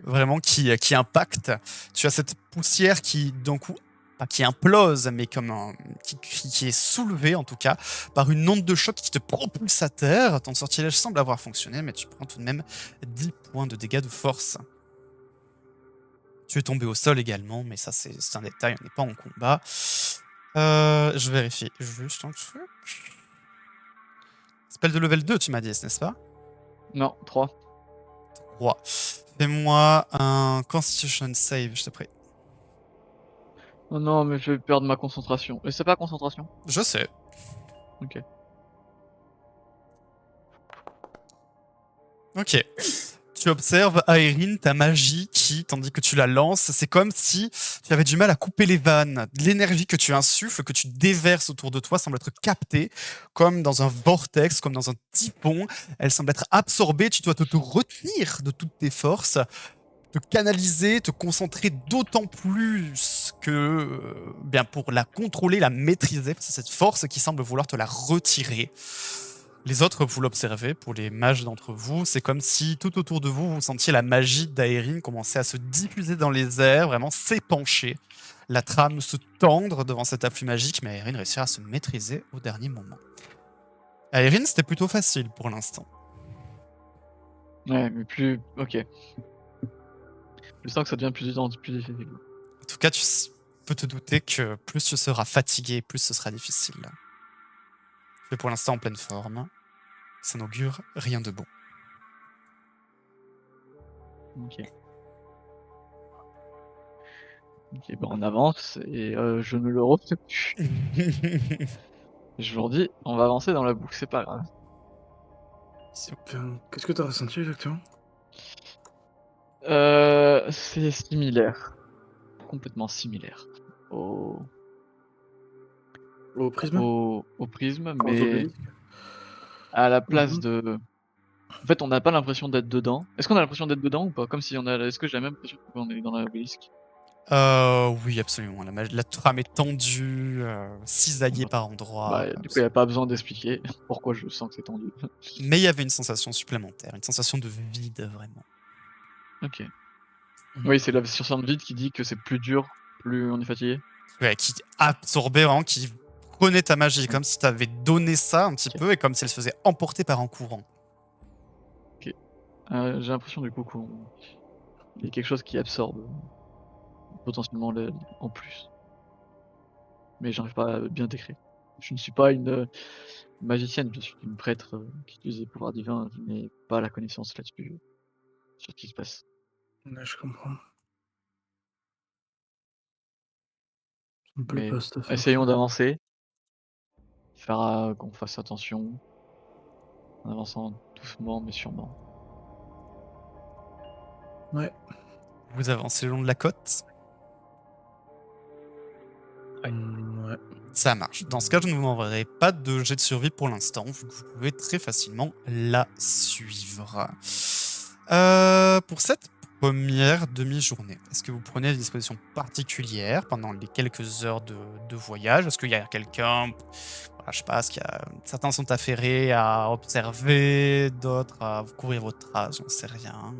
Vraiment qui impacte. Tu as cette poussière qui, d'un coup, pas qui implose, mais qui est soulevée, en tout cas, par une onde de choc qui te propulse à terre. Ton sortilège semble avoir fonctionné, mais tu prends tout de même 10 points de dégâts de force. Tu es tombé au sol également, mais ça, c'est un détail, on n'est pas en combat. Je vérifie juste un truc. Spell de level 2, tu m'as dit, n'est-ce pas? Non, 3. 3. Fais-moi un Constitution save, je te prie. Oh non, mais je vais perdre ma concentration. Et c'est pas concentration. Je sais. Ok. Ok. Tu observes, Aeryn, ta magie qui, tandis que tu la lances, c'est comme si tu avais du mal à couper les vannes. L'énergie que tu insuffles, que tu déverses autour de toi, semble être captée comme dans un vortex, comme dans un typhon. Elle semble être absorbée. Tu dois te retenir de toutes tes forces, te canaliser, te concentrer d'autant plus que, bien pour la contrôler, la maîtriser, c'est cette force qui semble vouloir te la retirer. Les autres, vous l'observez, pour les mages d'entre vous, c'est comme si tout autour de vous, vous sentiez la magie d'Aeryn commencer à se diffuser dans les airs, vraiment s'épancher. La trame se tendre devant cet afflux magique, mais Aeryn réussira à se maîtriser au dernier moment. Aeryn, c'était plutôt facile pour l'instant. Ouais, mais plus. Ok. Je sens que ça devient plus difficile. En tout cas, tu peux te douter que plus tu seras fatigué, plus ce sera difficile. Tu es pour l'instant en pleine forme. Ça n'augure rien de bon. Ok. Ok, bah on avance et je ne le refais plus. Je leur dis, on va avancer dans la boucle, c'est pas grave. Qu'est-ce que t'as ressenti exactement? C'est similaire. Complètement similaire. Au Au prisme? au prisme, Aux mais obélisques? à la place Mhm. de. En fait, on n'a pas l'impression d'être dedans. Est-ce qu'on a l'impression d'être dedans ou pas? Comme si on a. Est-ce que j'ai la même impression qu'on est dans l'obélisque? Oui, absolument. La trame est tendue, cisaillée par endroits. Bah, du coup, il n'y a pas besoin d'expliquer pourquoi je sens que c'est tendu. Mais il y avait une sensation supplémentaire, une sensation de vide, vraiment. Ok. Mhm. Oui, c'est la sensation de vide qui dit que c'est plus dur, plus on est fatigué. Ouais, qui absorbait vraiment, qui prenait ta magie, comme si tu avais donné ça un petit Ok. peu, et comme si elle se faisait emporter par un courant. J'ai l'impression du coup qu'il y a quelque chose qui absorbe potentiellement en plus. Mais j'arrive pas à bien décrire. Je ne suis pas une magicienne, je suis une prêtre qui utilise les pouvoirs divins, je n'ai pas la connaissance là-dessus, sur ce qui se passe. Ouais, je comprends. Ça me plaît Mais pas cette affaire. essayons d'avancer. Il faudra qu'on fasse attention, en avançant doucement mais sûrement. Ouais. Vous avancez le long de la côte. Ouais. Ça marche. Dans ce cas, je ne vous enverrai pas de jet de survie pour l'instant, vu que vous pouvez très facilement la suivre. Pour cette première demi-journée, est-ce que vous prenez des dispositions particulières pendant les quelques heures de voyage? Est-ce qu'il y a quelqu'un, voilà, je sais pas, certains sont affairés à observer, d'autres à courir votre trace, j'en sais rien.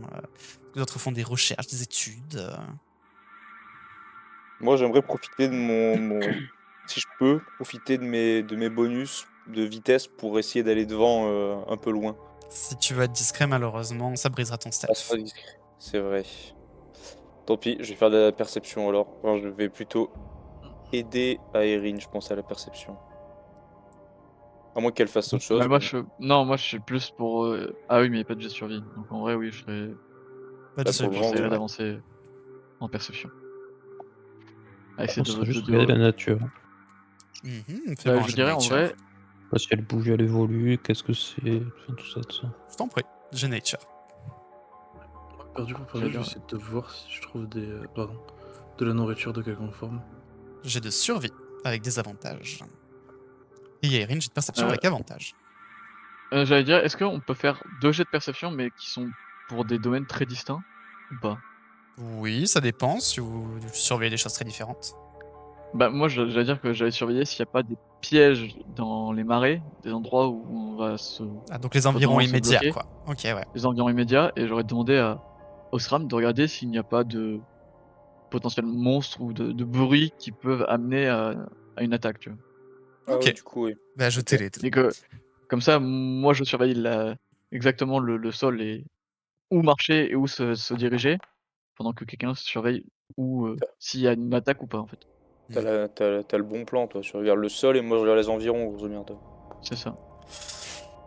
D'autres font des recherches, des études. Moi, j'aimerais profiter de si je peux, profiter de mes bonus de vitesse pour essayer d'aller devant un peu loin. Si tu veux être discret, malheureusement, ça brisera ton Ah, c'est stealth. pas discret. C'est vrai. Tant pis, je vais faire de la perception alors. Enfin, je vais plutôt aider Aeryn, je pense, à la perception. À moins qu'elle fasse autre chose. Bah, moi, mais- non, moi je suis plus pour. Ah oui, mais il n'y a pas de jet de survie. Donc en vrai, oui, Pas Bah, de pour le moment, j'essaierai ouais. d'avancer en perception. À essayer On de. sera juste regarder la nature. Fais-moi un Je jet de dirais en nature. vrai. Pas si elle bouge, elle évolue, qu'est-ce que c'est, enfin, tout ça, tout ça. Je t'en prie. Jet nature. Du coup, J'allais je vais dire- essayer de voir si je trouve de la nourriture de quelconque forme. Jet de survie avec des avantages. Et Yaerin, jet de perception Euh, avec avantage. J'allais dire, est-ce qu'on peut faire 2 jets de perception, mais qui sont pour des domaines très distincts ou pas? Oui, ça dépend si vous surveillez des choses très différentes. Bah, moi, j'allais dire que j'allais surveiller s'il n'y a pas des pièges dans les marais, des endroits où on va Ah, donc les environs potentiellement se immédiats, bloquer, quoi. Ok, ouais. les environs immédiats, et j'aurais demandé à Osram de regarder s'il n'y a pas de potentiels monstres ou de bruits qui peuvent amener à une attaque, tu vois? Ah Ok. ouais, du coup, oui. Bah, jetez Ok. les deux. Et que, comme ça, moi, je surveille exactement le sol et où marcher et où se diriger, pendant que quelqu'un surveille où, s'il y a une attaque ou pas, en fait. T'as le bon plan, toi. Tu regardes le sol et moi je regarde les environs, grosso modo. C'est ça.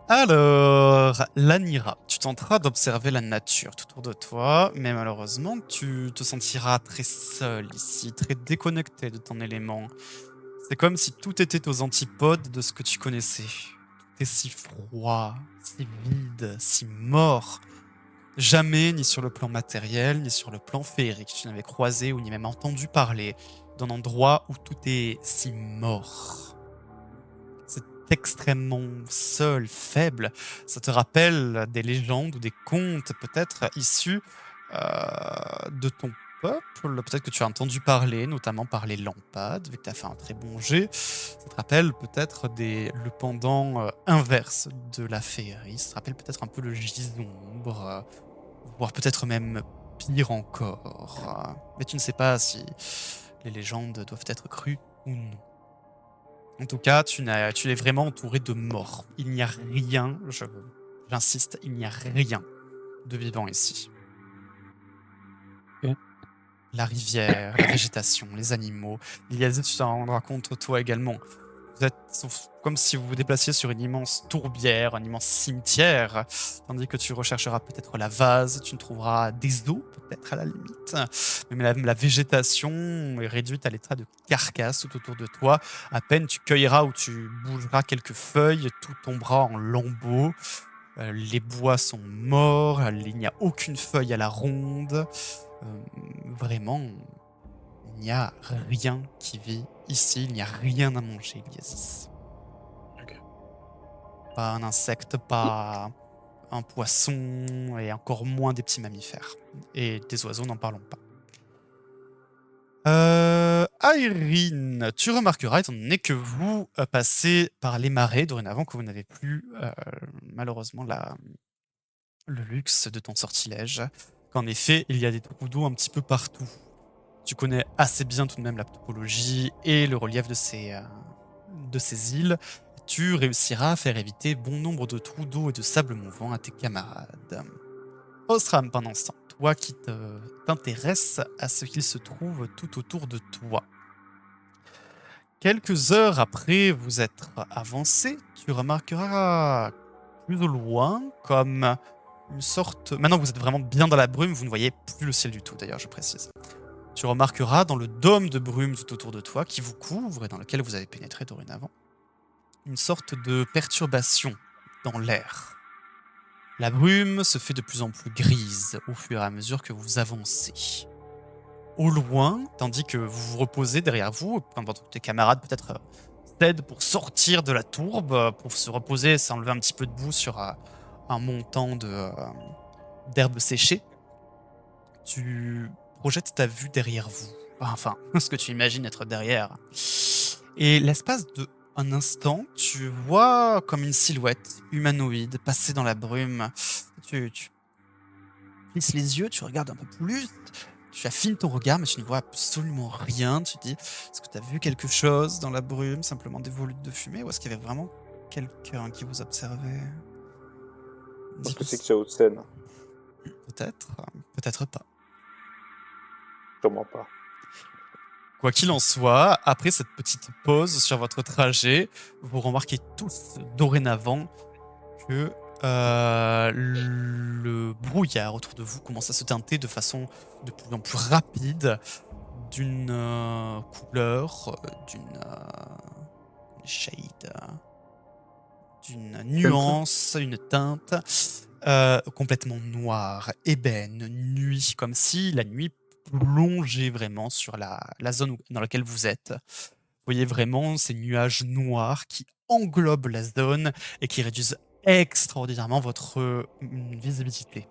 Alors, Lanira, tu tenteras d'observer la nature tout autour de toi, mais malheureusement, tu te sentiras très seul ici, très déconnecté de ton élément. C'est comme si tout était aux antipodes de ce que tu connaissais. Tout est si froid, si vide, si mort. Jamais, ni sur le plan matériel, ni sur le plan féerique, tu n'avais croisé ou ni même entendu parler d'un endroit où tout est si mort. C'est extrêmement seul, faible. Ça te rappelle des légendes ou des contes peut-être issus de ton peuple, peut-être que tu as entendu parler, notamment par les lampades, vu que tu as fait un très bon jet. Ça te rappelle peut-être le pendant inverse de la féerie. Ça te rappelle peut-être un peu le gisombre, voire peut-être même pire encore. Mais tu ne sais pas si les légendes doivent être crues ou non. En tout cas, tu es vraiment entouré de morts. Il n'y a rien, j'insiste, il n'y a rien de vivant ici. Ok. La rivière, la végétation, les animaux. Ilias, tu t'en rendras compte toi également. Vous êtes comme si vous vous déplaciez sur une immense tourbière, un immense cimetière, tandis que tu rechercheras peut-être la vase, tu ne trouveras des os, peut-être à la limite. Mais la végétation est réduite à l'état de carcasse tout autour de toi. À peine tu cueilleras ou tu bougeras quelques feuilles, tout tombera en lambeaux. Les bois sont morts, il n'y a aucune feuille à la ronde. Vraiment, il n'y a rien qui vit ici, il n'y a rien à manger, Iliasis. Ok. Pas un insecte, pas un poisson, et encore moins des petits mammifères. Et des oiseaux, n'en parlons pas. Aeryn, tu remarqueras, étant donné que vous passez par les marais, dorénavant que vous n'avez plus malheureusement le luxe de ton sortilège, qu'en effet, il y a des trous d'eau un petit peu partout. Tu connais assez bien tout de même la topologie et le relief de ces îles. Tu réussiras à faire éviter bon nombre de trous d'eau et de sable mouvant à tes camarades. Osram, pendant ce temps, toi qui t'intéresses à ce qu'il se trouve tout autour de toi. Quelques heures après vous être avancé, tu remarqueras plus au loin comme une sorte... Maintenant que vous êtes vraiment bien dans la brume, vous ne voyez plus le ciel du tout d'ailleurs, je précise. Tu remarqueras dans le dôme de brume tout autour de toi qui vous couvre et dans lequel vous avez pénétré dorénavant, une sorte de perturbation dans l'air. La brume se fait de plus en plus grise au fur et à mesure que vous avancez. Au loin, tandis que vous vous reposez derrière vous, pendant que tes camarades peut-être s'aident pour sortir de la tourbe, pour se reposer, s'enlever un petit peu de boue sur un montant d'herbes séchées, tu projettes ta vue derrière vous. Enfin, ce que tu imagines être derrière. Et l'espace de un instant, tu vois comme une silhouette humanoïde passer dans la brume. Tu plisses les yeux, tu regardes un peu plus, tu affines ton regard, mais tu ne vois absolument rien. Tu te dis, est-ce que tu as vu quelque chose dans la brume, simplement des volutes de fumée, ou est-ce qu'il y avait vraiment quelqu'un qui vous observait? Parce que c'est que c'est haute scène. Peut-être, peut-être pas. Sûrement pas. Quoi qu'il en soit, après cette petite pause sur votre trajet, vous remarquez tous dorénavant que le brouillard autour de vous commence à se teinter de façon de plus en plus rapide d'une couleur, d'une shade, d'une nuance, une teinte complètement noire, ébène, nuit, comme si la nuit plongeait vraiment sur la zone dans laquelle vous êtes. Vous voyez vraiment ces nuages noirs qui englobent la zone et qui réduisent extraordinairement votre visibilité.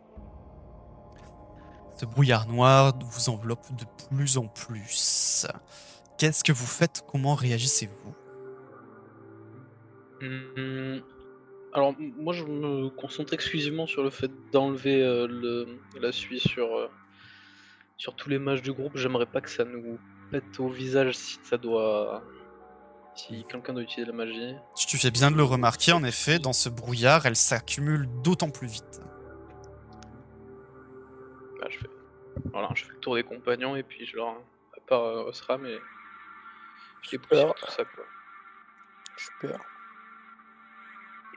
Ce brouillard noir vous enveloppe de plus en plus. Qu'est-ce que vous faites? Comment réagissez-vous? Alors, moi, je me concentre exclusivement sur le fait d'enlever la suie sur tous les mages du groupe. J'aimerais pas que ça nous pète au visage si quelqu'un doit utiliser la magie. Tu fais bien de le remarquer, en effet, dans ce brouillard, elle s'accumule d'autant plus vite. Bah, je fais le tour des compagnons et puis je leur. À part Osra, mais. Je les pousse sur tout ça, quoi. Super.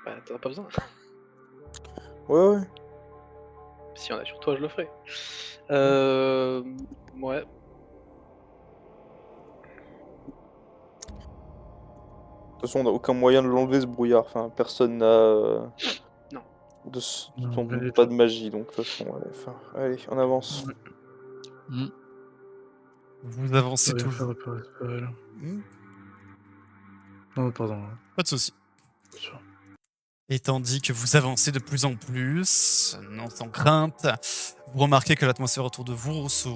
Bah, t'en as pas besoin. Ouais. Si on a sur toi, je le ferai. Ouais. De toute façon, on n'a aucun moyen de l'enlever ce brouillard. Enfin, personne n'a. Non. Pas de magie, donc de toute façon, ouais. Enfin, allez, on avance. Vous avancez Rien toujours. faire pour récupérer, là. Hmm, Non, pardon. Pas de souci. Sûr. Et tandis que vous avancez de plus en plus, non sans crainte, vous remarquez que l'atmosphère autour de vous se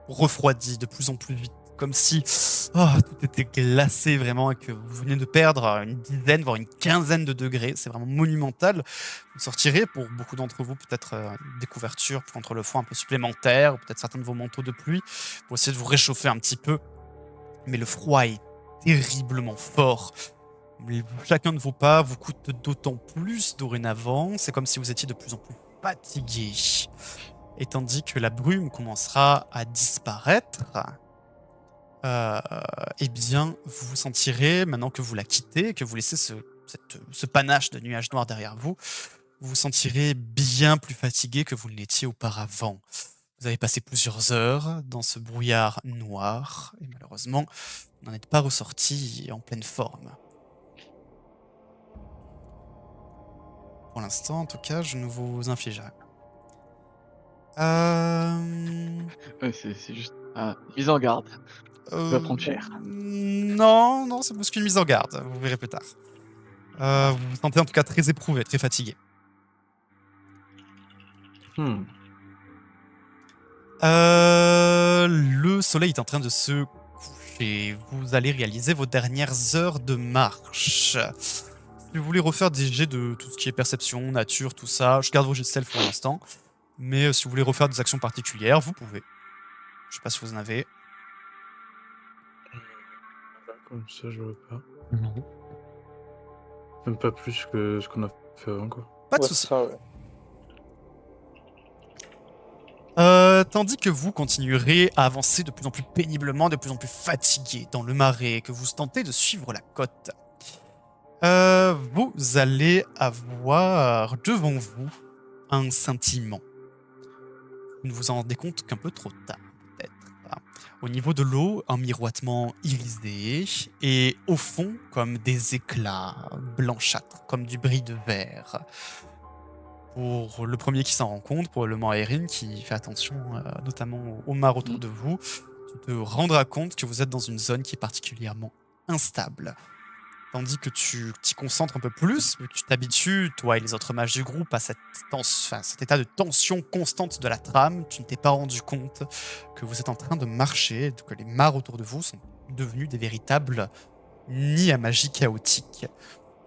refroidit de plus en plus vite, comme si tout était glacé vraiment et que vous venez de perdre une dizaine, voire une quinzaine de degrés. C'est vraiment monumental. Vous sortirez, pour beaucoup d'entre vous, peut-être des couvertures contre le froid un peu supplémentaires, ou peut-être certains de vos manteaux de pluie, pour essayer de vous réchauffer un petit peu. Mais le froid est terriblement fort. Chacun de vos pas vous coûte d'autant plus dorénavant. C'est comme si vous étiez de plus en plus fatigué. Et tandis que la brume commencera à disparaître, eh bien, vous vous sentirez, maintenant que vous la quittez, que vous laissez ce panache de nuages noirs derrière vous, vous vous sentirez bien plus fatigué que vous ne l'étiez auparavant. Vous avez passé plusieurs heures dans ce brouillard noir, et malheureusement, vous n'en êtes pas ressorti en pleine forme. Pour l'instant, en tout cas, je ne vous inflige rien. Ouais, c'est juste. Mise en garde. va prendre cher. Non, c'est plus qu'une mise en garde, vous verrez plus tard. Vous vous sentez en tout cas très éprouvé, très fatigué. Le soleil est en train de se coucher. Vous allez réaliser vos dernières heures de marche. Si vous voulez refaire des jets de tout ce qui est perception, nature, tout ça, je garde vos jets de stealth pour l'instant. Mais si vous voulez refaire des actions particulières, vous pouvez. Je sais pas si vous en avez. Comme ça, je vois pas. Non. Même pas plus que ce qu'on a fait avant, quoi. Pas de Ouais, soucis. ça, ouais. Tandis que vous continuerez à avancer de plus en plus péniblement, de plus en plus fatigué dans le marais, que vous tentez de suivre la côte, vous allez avoir devant vous un scintillement. Vous ne vous en rendez compte qu'un peu trop tard, peut-être. Au niveau de l'eau, un miroitement irisé, et au fond, comme des éclats blanchâtres, comme du bris de verre. Pour le premier qui s'en rend compte, probablement Erin, qui fait attention notamment aux mares autour de vous, tu te rendras compte que vous êtes dans une zone qui est particulièrement instable. Tandis que tu t'y concentres un peu plus, vu que tu t'habitues, toi et les autres mages du groupe, à cet état de tension constante de la trame, tu ne t'es pas rendu compte que vous êtes en train de marcher, que les mares autour de vous sont devenues des véritables nids à magie chaotique.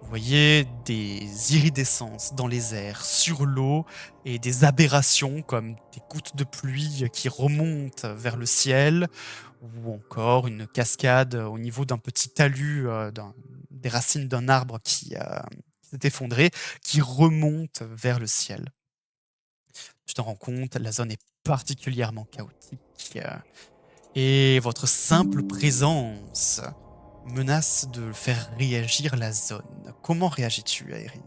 Vous voyez des iridescences dans les airs, sur l'eau, et des aberrations comme des gouttes de pluie qui remontent vers le ciel, ou encore une cascade au niveau d'un petit talus, des racines d'un arbre qui s'est effondré, qui remonte vers le ciel. Tu t'en rends compte, la zone est particulièrement chaotique, et votre simple présence menace de faire réagir la zone. Comment réagis-tu, Aeryn?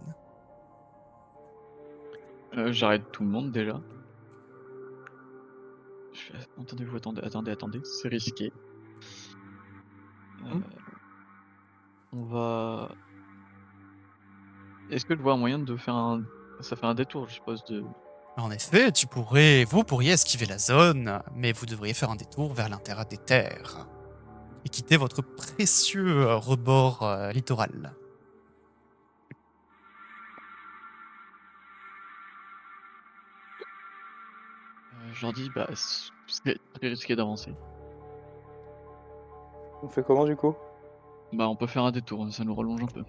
J'arrête tout le monde déjà. Attendez-vous, attendez, c'est risqué. On va... Est-ce que je vois un moyen de faire un... Ça fait un détour, je suppose, de... En effet, vous pourriez esquiver la zone, mais vous devriez faire un détour vers l'intérieur des terres et quitter votre précieux rebord littoral. Je leur dis, bah, c'est très risqué d'avancer. On fait comment du coup? Bah, on peut faire un détour, ça nous rallonge un peu.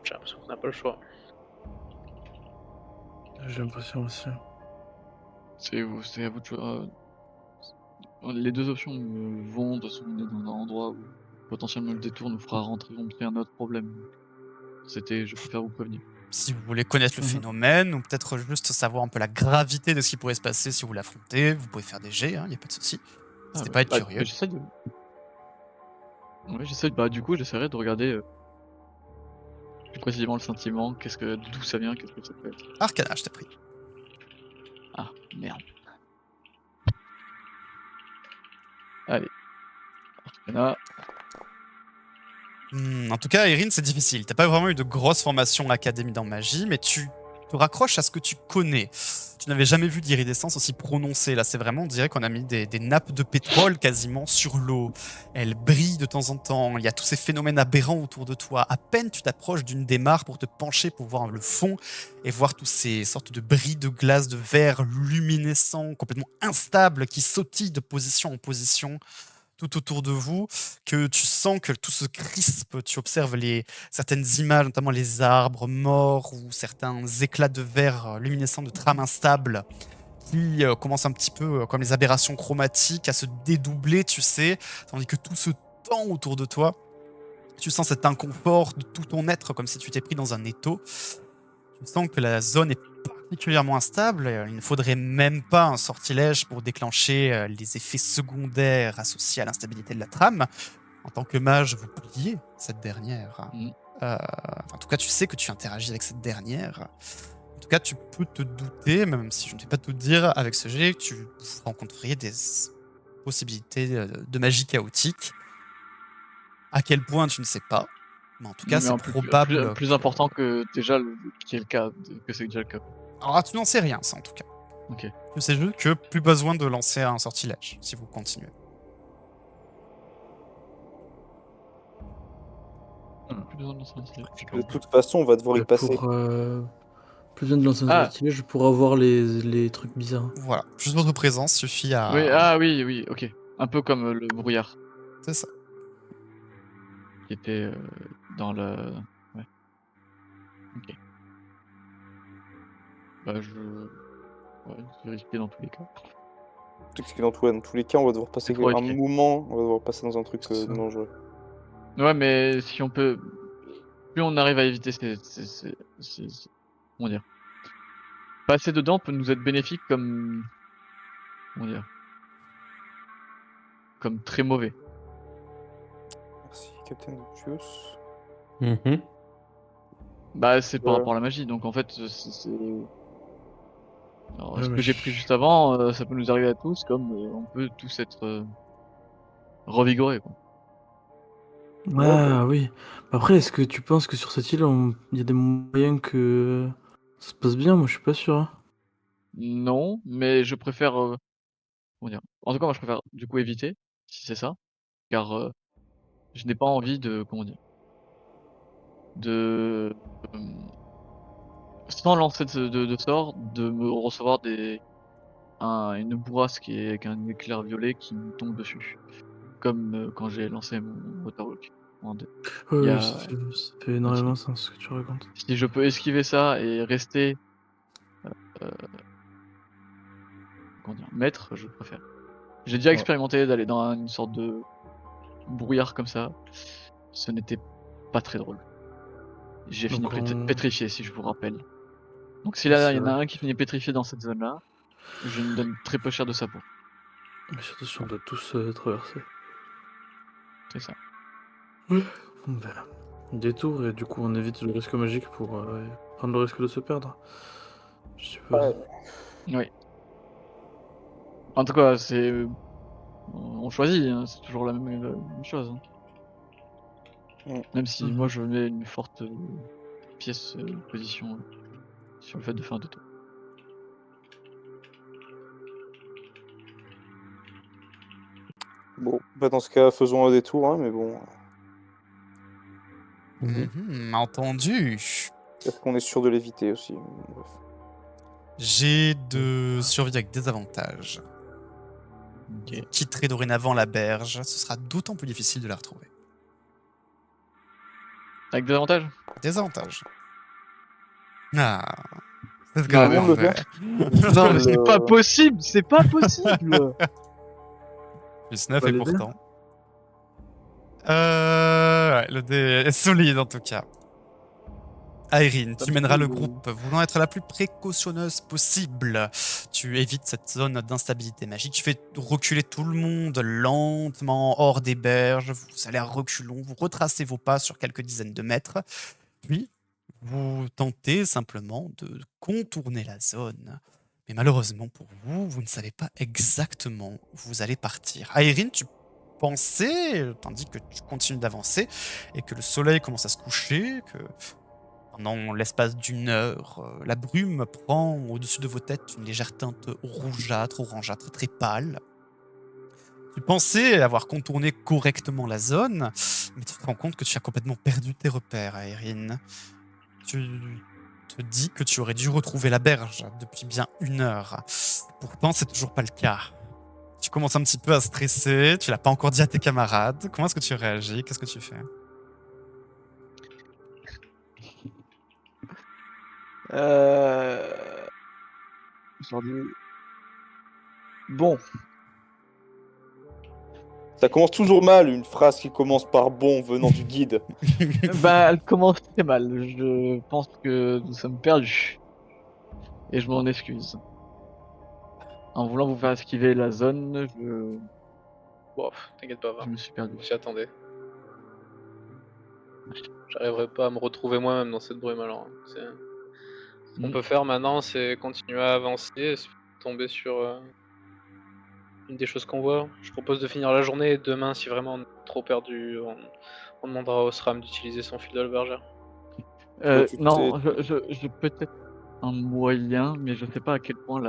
J'ai l'impression qu'on n'a pas le choix. J'ai l'impression aussi. C'est à vous de choisir. Les deux options vont de se mener dans un endroit où potentiellement le détour nous fera rentrer un autre problème. Je préfère vous prévenir. Si vous voulez connaître le Mhm. phénomène, ou peut-être juste savoir un peu la gravité de ce qui pourrait se passer si vous l'affrontez, vous pouvez faire des jets, il n'y a pas de souci. N'hésitez pas à être curieux. J'essaie de... Ouais, du coup, j'essaierai de regarder plus précisément le sentiment, d'où ça vient, qu'est-ce que ça peut être. Arcana, je t'ai pris. Ah, merde. Allez. Arcana. En tout cas, Erin, c'est difficile. T'as pas vraiment eu de grosse formation académie dans magie, mais tu te raccroches à ce que tu connais. Tu n'avais jamais vu d'iridescence aussi prononcée. Là, c'est vraiment, on dirait qu'on a mis des nappes de pétrole quasiment sur l'eau. Elles brillent de temps en temps. Il y a tous ces phénomènes aberrants autour de toi. À peine tu t'approches d'une des mares pour te pencher, pour voir le fond et voir tous ces sortes de bris de glace, de verre luminescents, complètement instables, qui sautillent de position en position tout autour de vous, que tu sens que tout se crispe, tu observes certaines images, notamment les arbres morts ou certains éclats de verre luminescents de trames instables qui commencent un petit peu comme les aberrations chromatiques à se dédoubler, tu sais, tandis que tout se tend autour de toi. Tu sens cet inconfort de tout ton être, comme si tu t'es pris dans un étau. Tu sens que la zone est particulièrement instable. Il ne faudrait même pas un sortilège pour déclencher les effets secondaires associés à l'instabilité de la trame. En tant que mage, vous pliez cette dernière. En tout cas, tu sais que tu interagis avec cette dernière. En tout cas, tu peux te douter, même si je ne vais pas tout dire avec ce jet, que tu rencontreriez des possibilités de magie chaotique. À quel point, tu ne sais pas. Mais en tout cas, Mais c'est en probable. plus important que déjà qu'il y ait le cas, que c'est déjà le cas. Alors, tu n'en sais rien, ça, en tout cas. Ok. Tu sais juste que plus besoin de lancer un sortilège si vous continuez. Plus besoin de lancer un sortilège. De toute façon, on va devoir y passer. Plus besoin de lancer un sortilège pour avoir les trucs bizarres. Voilà, juste votre présence suffit à. Oui, oui, ok. Un peu comme le brouillard. C'est ça. Qui était dans le... Ouais. Ok. Bah Ouais, c'est risqué dans tous les cas. Parce que dans tous les cas, on va devoir passer C'est trop un risqué. moment, on va devoir passer dans un truc C'est ça. dangereux. Ouais, mais si on peut... Plus on arrive à éviter comment dire? Passer dedans peut nous être bénéfique comme... Comment dire? Comme très mauvais. Merci, Captain Obvious. Mhm. Bah, c'est par Ouais. rapport à la magie, donc en fait, c'est... Alors, Ouais, ce mais que j'ai pris juste avant, ça peut nous arriver à tous, comme on peut tous être revigorés, quoi. Ah oui. Après, est-ce que tu penses que sur cette île, il y a des moyens que ça se passe bien? Moi, je suis pas sûr. Hein. Non, mais je préfère... comment dire? En tout cas, moi, je préfère du coup éviter, si c'est ça, car je n'ai pas envie de... Comment dire? De... sans lancer de sort, de me recevoir une bourrasque avec un éclair violet qui me tombe dessus. Comme quand j'ai lancé mon Waterwalk. Oui, Il y oui, a- ça fait énormément sens ce que tu racontes. Si je peux esquiver ça et rester comment dire, maître, je préfère. J'ai déjà Ouais. expérimenté d'aller dans une sorte de brouillard comme ça. Ce n'était pas très drôle. J'ai fini Donc on... pétrifié, si je vous rappelle. Donc si Oui, là, c'est il y en a vrai. un qui finit pétrifié dans cette zone-là, je me donne très peu cher de sa peau. Mais surtout si on doit tous traverser. C'est ça. Bon, ben, détour et du coup on évite le risque magique pour prendre le risque de se perdre. Je suppose. Ouais. Oui. En tout cas, c'est... On choisit, hein, c'est toujours la même chose. Hein. Mm. Même si Mhm. moi je mets une forte pièce position sur le fait de faire un détour. Bon, bah dans ce cas, faisons un détour, hein, mais bon. Entendu. Est-ce qu'on est sûr de l'éviter aussi? Bref. J'ai de survie avec des avantages. Ok. Vous quitterez dorénavant la berge, ce sera d'autant plus difficile de la retrouver. Avec des avantages? Des avantages. Ah, c'est ce que Non, Tout le monde le j'attendais. Non, mais c'est pas Le- possible, c'est pas possible. Plus 9 Bah, et les pourtant. Ouais, le dé est solide en tout cas. Aeryn, tu mèneras le groupe, voulant être la plus précautionneuse possible. Tu évites cette zone d'instabilité magique. Tu fais reculer tout le monde lentement hors des berges. Vous allez à reculons, vous retracez vos pas sur quelques dizaines de mètres. Puis, vous tentez simplement de contourner la zone. Mais malheureusement pour vous, vous ne savez pas exactement où vous allez partir. Aeryn, tu pensais, tandis que tu continues d'avancer et que le soleil commence à se coucher, que pendant l'espace d'une heure, la brume prend au-dessus de vos têtes une légère teinte rougeâtre, orangeâtre, très pâle. Tu pensais avoir contourné correctement la zone, mais tu te rends compte que tu as complètement perdu tes repères, Aeryn. Tu te dis que tu aurais dû retrouver la berge depuis bien une heure. Pourtant, c'est toujours pas le cas. Tu commences un petit peu à stresser, tu l'as pas encore dit à tes camarades. Comment est-ce que tu réagis? Qu'est-ce que tu fais? Je leur dis... Bon, Ça commence toujours mal, une phrase qui commence par bon venant du guide. bah elle commence très mal. Je pense que nous sommes perdus. Et je m'en excuse. En voulant vous faire esquiver la zone, Bon, t'inquiète pas, va. je me suis perdu. On s'y attendait. J'arriverai pas à me retrouver moi-même dans cette brume alors. Ce qu'on peut faire maintenant, c'est continuer à avancer et se tomber sur une des choses qu'on voit. Je propose de finir la journée et demain, si vraiment on est trop perdu, on demandera à Osram d'utiliser son fil de la bergère. Tu Non, je peut-être un moyen, mais je sais pas à quel point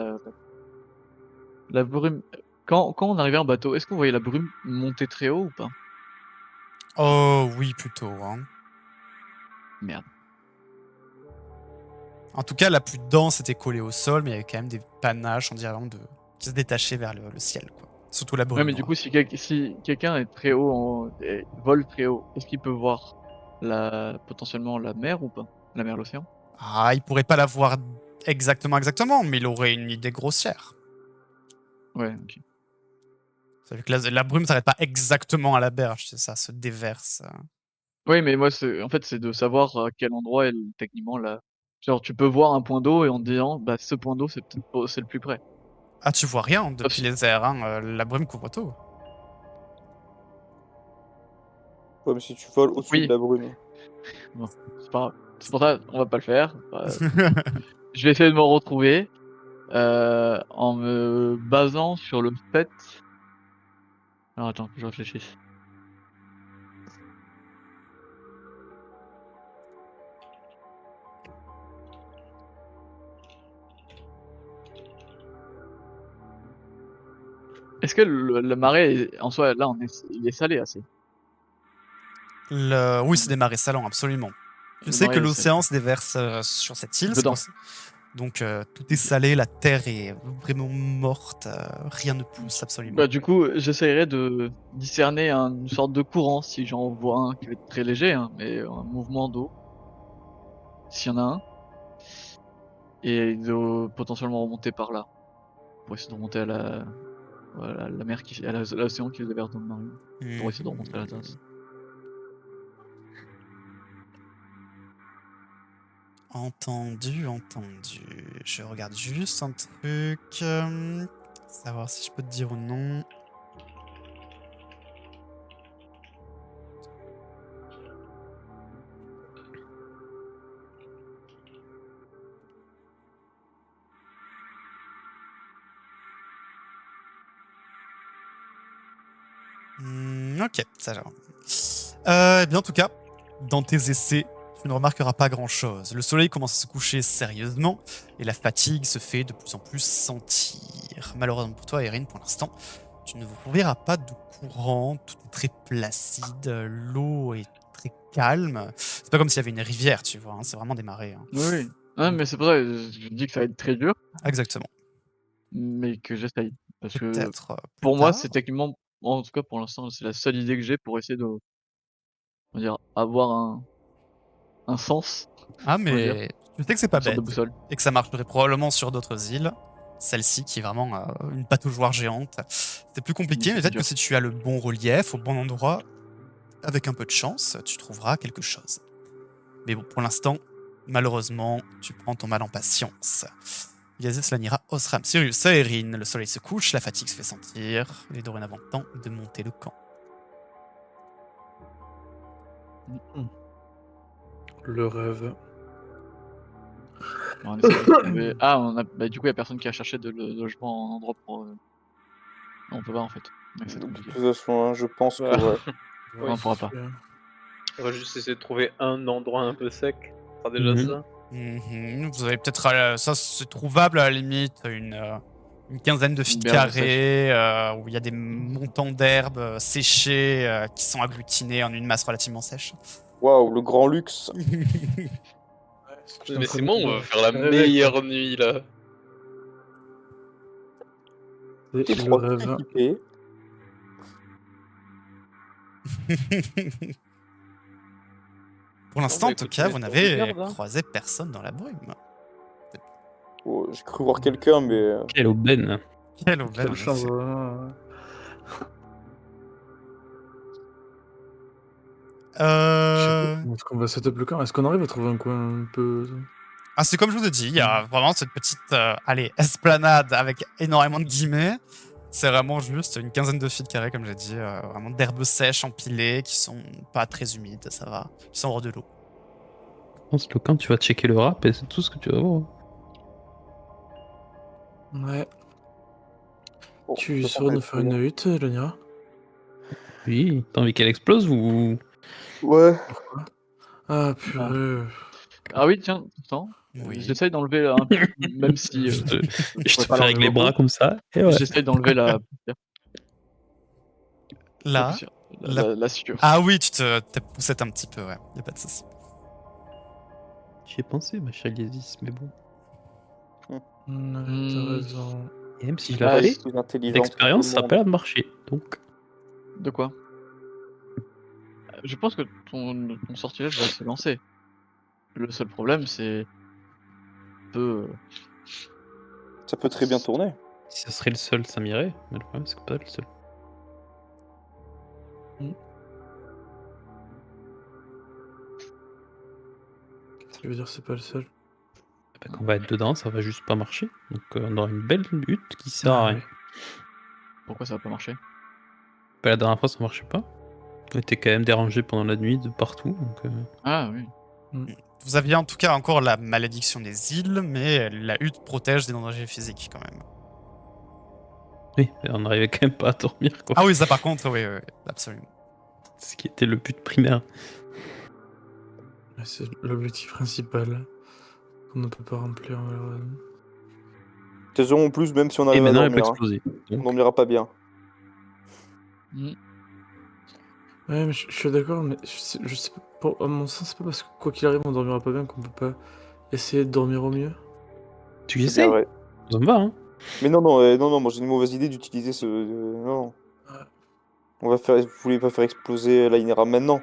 la brume. Quand on arrivait en bateau, est-ce qu'on voyait la brume monter très haut ou pas? Oh oui, plutôt. Hein. Merde. En tout cas, la plus dense était collée au sol, mais il y avait quand même des panaches, on dirait vraiment, qui se détachaient vers le ciel. Quoi. Surtout la brume. Ouais, mais du coup, si quelqu'un est très haut, et vole très haut, est-ce qu'il peut voir potentiellement la mer ou pas? La mer, l'océan? Ah, il pourrait pas la voir exactement, mais il aurait une idée grossière. Ouais, ok. Ça veut que la brume s'arrête pas exactement à la berge, c'est ça, se déverse. Oui, mais moi, en fait, c'est de savoir à quel endroit est techniquement la. Genre, tu peux voir un point d'eau et en te disant, bah, ce point d'eau, c'est peut-être c'est le plus près. Ah, tu vois rien Sauf depuis si- les airs, hein. La brume couvre tout. Comme si tu voles au-dessus Oui. de la brume. Bon, c'est pas grave. C'est pour ça, on va pas le faire. Je vais essayer de me retrouver en me basant sur le fait. Alors attends, que je réfléchisse. Est-ce que le marais, en soi, là, il est salé assez? Oui, c'est des marais salants, absolument. Tu Le sais que marais est salé. l'océan se déverse sur cette île, c'est Dedans. pour ça. Donc tout est salé, la terre est vraiment morte, rien ne pousse absolument. Bah, du coup, j'essayerais de discerner une sorte de courant si j'en vois un qui va être très léger, hein, mais un mouvement d'eau, s'il y en a un, et de potentiellement remonter par là, pour essayer de remonter à la mer à l'océan qui est vers dans le marine, pour essayer de remonter à la tasse. Entendu, entendu. Je regarde juste un truc. Savoir si je peux te dire ou non. Ok, ça va. Eh bien, en tout cas, dans tes essais, tu ne remarqueras pas grand-chose. Le soleil commence à se coucher sérieusement et la fatigue se fait de plus en plus sentir. Malheureusement pour toi, Erin, pour l'instant, tu ne verras pas de courant. Tout est très placide. L'eau est très calme. C'est pas comme s'il y avait une rivière, tu vois. Hein, c'est vraiment des marées. Hein. Oui, oui. Ouais, mais c'est pour ça que je dis que ça va être très dur, Exactement. mais que j'essaye. Parce que Peut-être plus pour moi, tard. c'est techniquement, en tout cas pour l'instant, c'est la seule idée que j'ai pour essayer de, on va dire, avoir un sens, Ah, on va dire, mais tu sais que c'est pas une sorte de bête boussole. et que ça marcherait probablement sur d'autres îles. Celle-ci qui est vraiment une pataugeoire géante. C'est plus compliqué, mais C'est peut-être dur. que si tu as le bon relief, au bon endroit, avec un peu de chance, tu trouveras quelque chose. Mais bon, pour l'instant, malheureusement, tu prends ton mal en patience. Yazes Lanira Osram Sirius Saerin, le soleil se couche, la fatigue se fait sentir. Il est dorénavant temps de monter le camp. Le rêve. On essaie de trouver. Ah, bah, du coup, il y a personne qui a cherché de logement en endroit pour. On peut pas en fait. Ouais, c'est De compliqué. toute façon, hein, je pense que Voilà. ouais. Ouais, on pourra pas. On va juste essayer de trouver un endroit un peu sec. Ce sera déjà ça. Vous avez peut-être. Ça, c'est trouvable à la limite, une quinzaine de Une feet berge carrés, où il y a des montants d'herbes séchées qui sont agglutinés en une masse relativement sèche. Waouh, le grand luxe. Mais c'est bon, on va faire la meilleure nuit là. C'est le T3 rêve. équipé. Pour l'instant, bah, en tout écoute, cas, on vous est sur n'avez de garde, hein. croisé personne dans la brume. Oh, j'ai cru voir quelqu'un, mais Quelle aubaine. Quelle aubaine, Quelle en chance, effet. vraiment. Je sais pas comment est-ce qu'on va setup le camp. Est-ce qu'on arrive à trouver un coin un peu. Ah, c'est comme je vous ai dit, il y a vraiment cette petite esplanade avec énormément de guillemets. C'est vraiment juste une quinzaine de feet carrés, comme j'ai dit, vraiment d'herbes sèches empilées qui sont pas très humides, ça va, qui sont hors de l'eau. Je pense que le camp, tu vas checker le rap et c'est tout ce que tu vas voir. Ouais. bon, Tu ça saurais va nous être faire une bien. hutte, Lania? Oui, t'as envie qu'elle explose ou. Ouais. Pourquoi? Ah, purée. Ah oui, tiens, pourtant, Oui. j'essaye d'enlever un truc, même si Je te, je pourrais te pas fais avec l'enlever les beaucoup. bras comme ça. Et ouais. J'essaye d'enlever la poussière. La Là, poussière. la- La suture. Ah oui, tu t'es poussé un petit peu, ouais, y a pas de souci. J'y ai pensé, ma chère Gazis, mais bon. T'as Hmm. raison. Et même si je Ah, l'ai Elle fait, est plus intelligente que tout d'expérience, le ça a monde. pas l'air de marcher. Donc, De quoi? Je pense que ton sortilège va se lancer. Le seul problème, c'est peu. Ça peut très bien tourner. si ce serait le seul, ça m'irait. Mais le problème, c'est que pas le seul. Qu'est-ce que tu veux dire, c'est pas le seul? Bah, quand on va être dedans, ça va juste pas marcher. Donc, on aura une belle hutte qui sert à Ah, rien. oui. Pourquoi ça va pas marcher? Bah, la dernière fois, ça marchait pas. On était quand même dérangés pendant la nuit de partout. Donc, Ah oui. Vous aviez en tout cas encore la malédiction des îles, mais la hutte protège des dangers physiques quand même. oui, on n'arrivait quand même pas à dormir, quoi. Ah oui, ça par contre, oui, oui, absolument. Ce qui était le but primaire. Ouais, c'est l'objectif principal qu'on ne peut pas remplir, malheureusement. De toute façon, en plus, même si on Et arrive à maintenant, elle peut dormir, hein, exploser. on Donc, dormira pas bien. Hmm. Ouais, mais je suis d'accord, mais je sais pas, à mon sens, c'est pas parce que quoi qu'il arrive, on dormira pas bien qu'on peut pas essayer de dormir au mieux. Tu C'est essaies bien vrai. Ça me va, hein. Mais non, moi j'ai une mauvaise idée d'utiliser ce. Non. On va faire. Vous voulez pas faire exploser l'Ainera maintenant?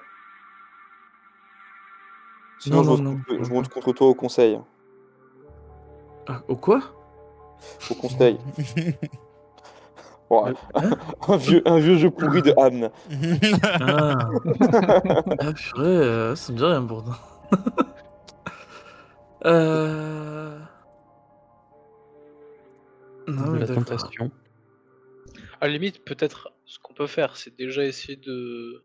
Sinon, Non, je non, vote non. contre, je vote contre toi au conseil. Ah, au quoi? Au conseil. Ouais. Hein? Un vieux jeu pourri de Hamne. Ah, ah purée, ça me dit rien pourtant. Non, De mais la d'accord. tentation. À la limite, peut-être, ce qu'on peut faire, c'est déjà essayer de.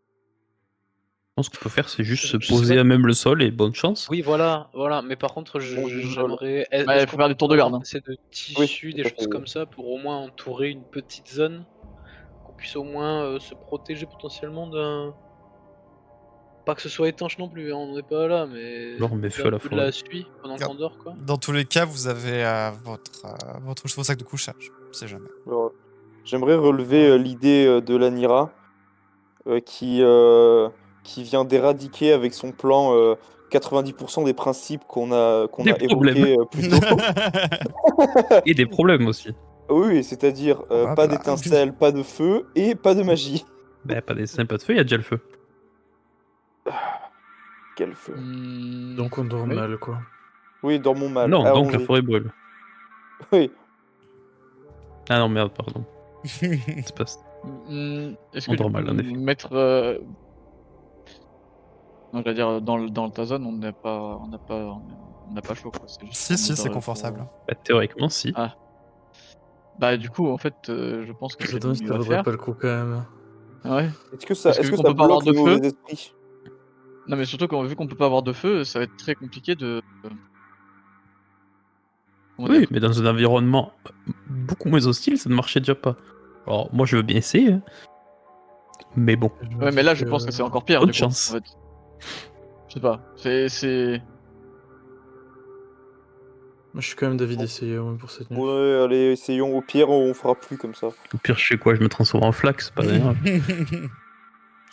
Je pense qu'on peut faire, c'est juste Je se sais poser pas. à même le sol et bonne chance. Oui, voilà. Mais par contre, Bon, j'aimerais. Bah, Est-ce faut qu'on faire des tours de peut garde, avoir hein. assez de Oui, tissus, tout des à choses fait. comme ça, pour au moins entourer une petite zone, qu'on puisse au moins se protéger potentiellement d'un. Pas que ce soit étanche non plus, hein, on n'est pas là, mais Alors on met feu à d'un la peu de forêt. la suie pendant qu'on dort, quoi. Dans tous les cas, vous avez votre chevaux sac de couchage. On sait jamais. Alors, j'aimerais relever l'idée de l'Anira qui vient d'éradiquer avec son plan 90% des principes qu'on a Des problèmes. évoqués plus tôt. Et des problèmes aussi. Oui, c'est-à-dire Bah, pas bah. d'étincelles, pas de feu et pas de magie. Bah, pas des seins, pas de feu, il y a déjà le feu. Quel feu. Donc on dort Oui. mal, quoi. Oui, dans mon mal. Non, donc la Allons-y. forêt brûle. Oui. Ah non, merde, pardon. C'est pas... Est-ce On que du dort coup, mal, en effet. mettre. Non, j'allais dire, dans ta zone, on n'a pas chaud, quoi. C'est juste Si, en si, mode, c'est pour- confortable. Bah, théoriquement, si. Ah. Bah, du coup, en fait, je pense que Je c'est me demande le si mieux ça à vaudrait faire. pas le coup quand même. Ouais. Est-ce que que vu qu'on ça peut pas avoir bloque les de feu- mauvais esprits? Non, mais surtout vu qu'on peut pas avoir de feu, ça va être très compliqué de. Comment Oui, dire? mais dans un environnement beaucoup moins hostile, ça ne marchait déjà pas. Alors, moi, je veux bien essayer, hein. Mais bon, Je me Ouais, mais dis là, je pense que c'est encore pire, bonne du coup. chance. En fait. Je sais pas. Moi, je suis quand même d'avis d'essayer au moins pour cette nuit. Ouais, allez, essayons. Au pire, on fera plus comme ça. Au pire, je sais quoi, je me transforme en flax, c'est pas grave.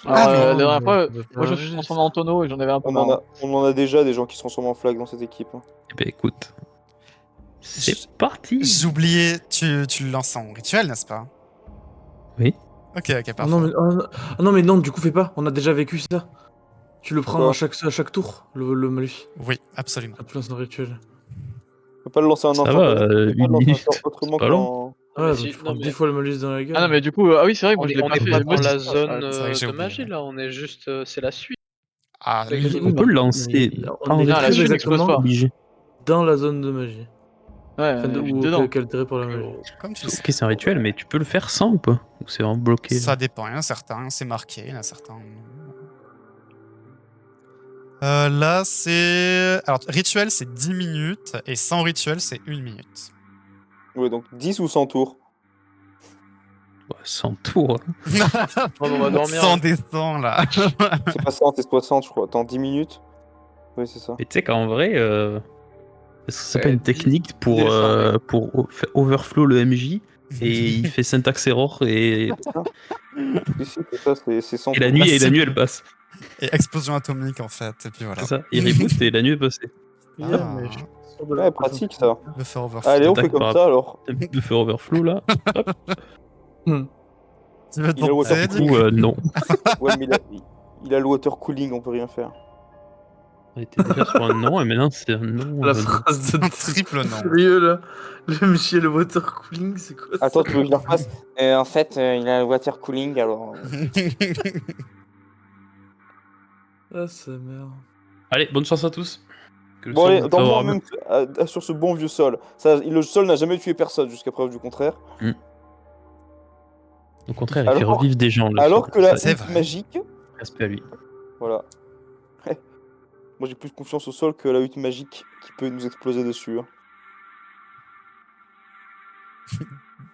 Alors, Ah, mais- la dernière fois, ça doit pas moi, je me suis arriver, transformé ça. en tonneau et j'en avais un peu On marre. en a déjà des gens qui se transforment en flag dans cette équipe. Hein. Eh ben, écoute. C'est parti. J'oubliais, tu le lances en rituel, n'est-ce pas? Oui. Ok, Oh parfait. non, mais, ah non, mais non, du coup, fais pas. On a déjà vécu ça. Tu le prends Quoi à chaque tour, le malus. Oui, absolument. La place dans le rituel. On peut pas le lancer un Ça instant. va, On peut pas le une lancer minute. autrement C'est pas long. qu'en. Ah, mais donc si- tu prends non, 10 mais fois le malus dans la gueule. Ah non, mais du coup, ah oui, c'est vrai que moi, je l'ai on pas n'est fait. pas Moi, dans la c'est ça. zone C'est vrai que j'ai de oublié, magie, ouais. là, on est juste. C'est la suite. Ah, Avec lui- le On peut le Mais lancer. on est Non, la très suite n'explose exactement pas. Obligé. dans la zone de magie. Ouais, Enfin, on est juste ou dedans. qu'altéré par la magie. comme tu Ok, sais. c'est un rituel, mais tu peux le faire sans ou pas? Ou c'est vraiment bloqué? Ça dépend, il y en a certains, c'est marqué, il y en a certains. Non. Là, c'est. Alors, rituel, c'est 10 minutes, et sans rituel, c'est 1 minute. Ouais, donc 10 ou 100 tours. Ouais, sans tour. Hein. On va dormir. Sans descend, là. C'est pas 100, c'est 60, je crois. Attends, 10 minutes. Oui, c'est ça. Mais tu sais qu'en vrai, est-ce que c'est pas Ouais, une technique pour, 10 ouais. faire overflow le MJ et il fait syntax error et, Si, si, c'est ça, c'est 100 et la tours. nuit c'est- elle passe. Et explosion atomique, en fait, et puis voilà. C'est ça. Il reboot et la nuit est passée. Yeah, Ah. mais je suis sûr de la Ouais, pratique ça. Le faire overflow. Allez, on Attaque fait comme par ça alors. De faire overflow là. Tu veux Il a le tenter, water Du coup, non. Ouais, mais il a le water cooling, on peut rien faire. On était déjà sur un non et maintenant c'est un non. La non. phrase de Un triple non. Sérieux là. Le Michel water cooling, c'est quoi ça? Attends, tu veux que je la refasse En fait, il a le water cooling alors. Ah, sa mère. Allez, bonne chance à tous. Que le Bon, sort allez, vous dans moi favorable. même sur ce bon vieux sol. Le sol n'a jamais tué personne jusqu'à preuve du contraire. Au contraire, il fait Alors- revivre des gens. le Alors sort. que la c'est hutte vrai. magique. Respect à lui. Voilà. Moi j'ai plus confiance au sol que la hutte magique qui peut nous exploser dessus. Hein.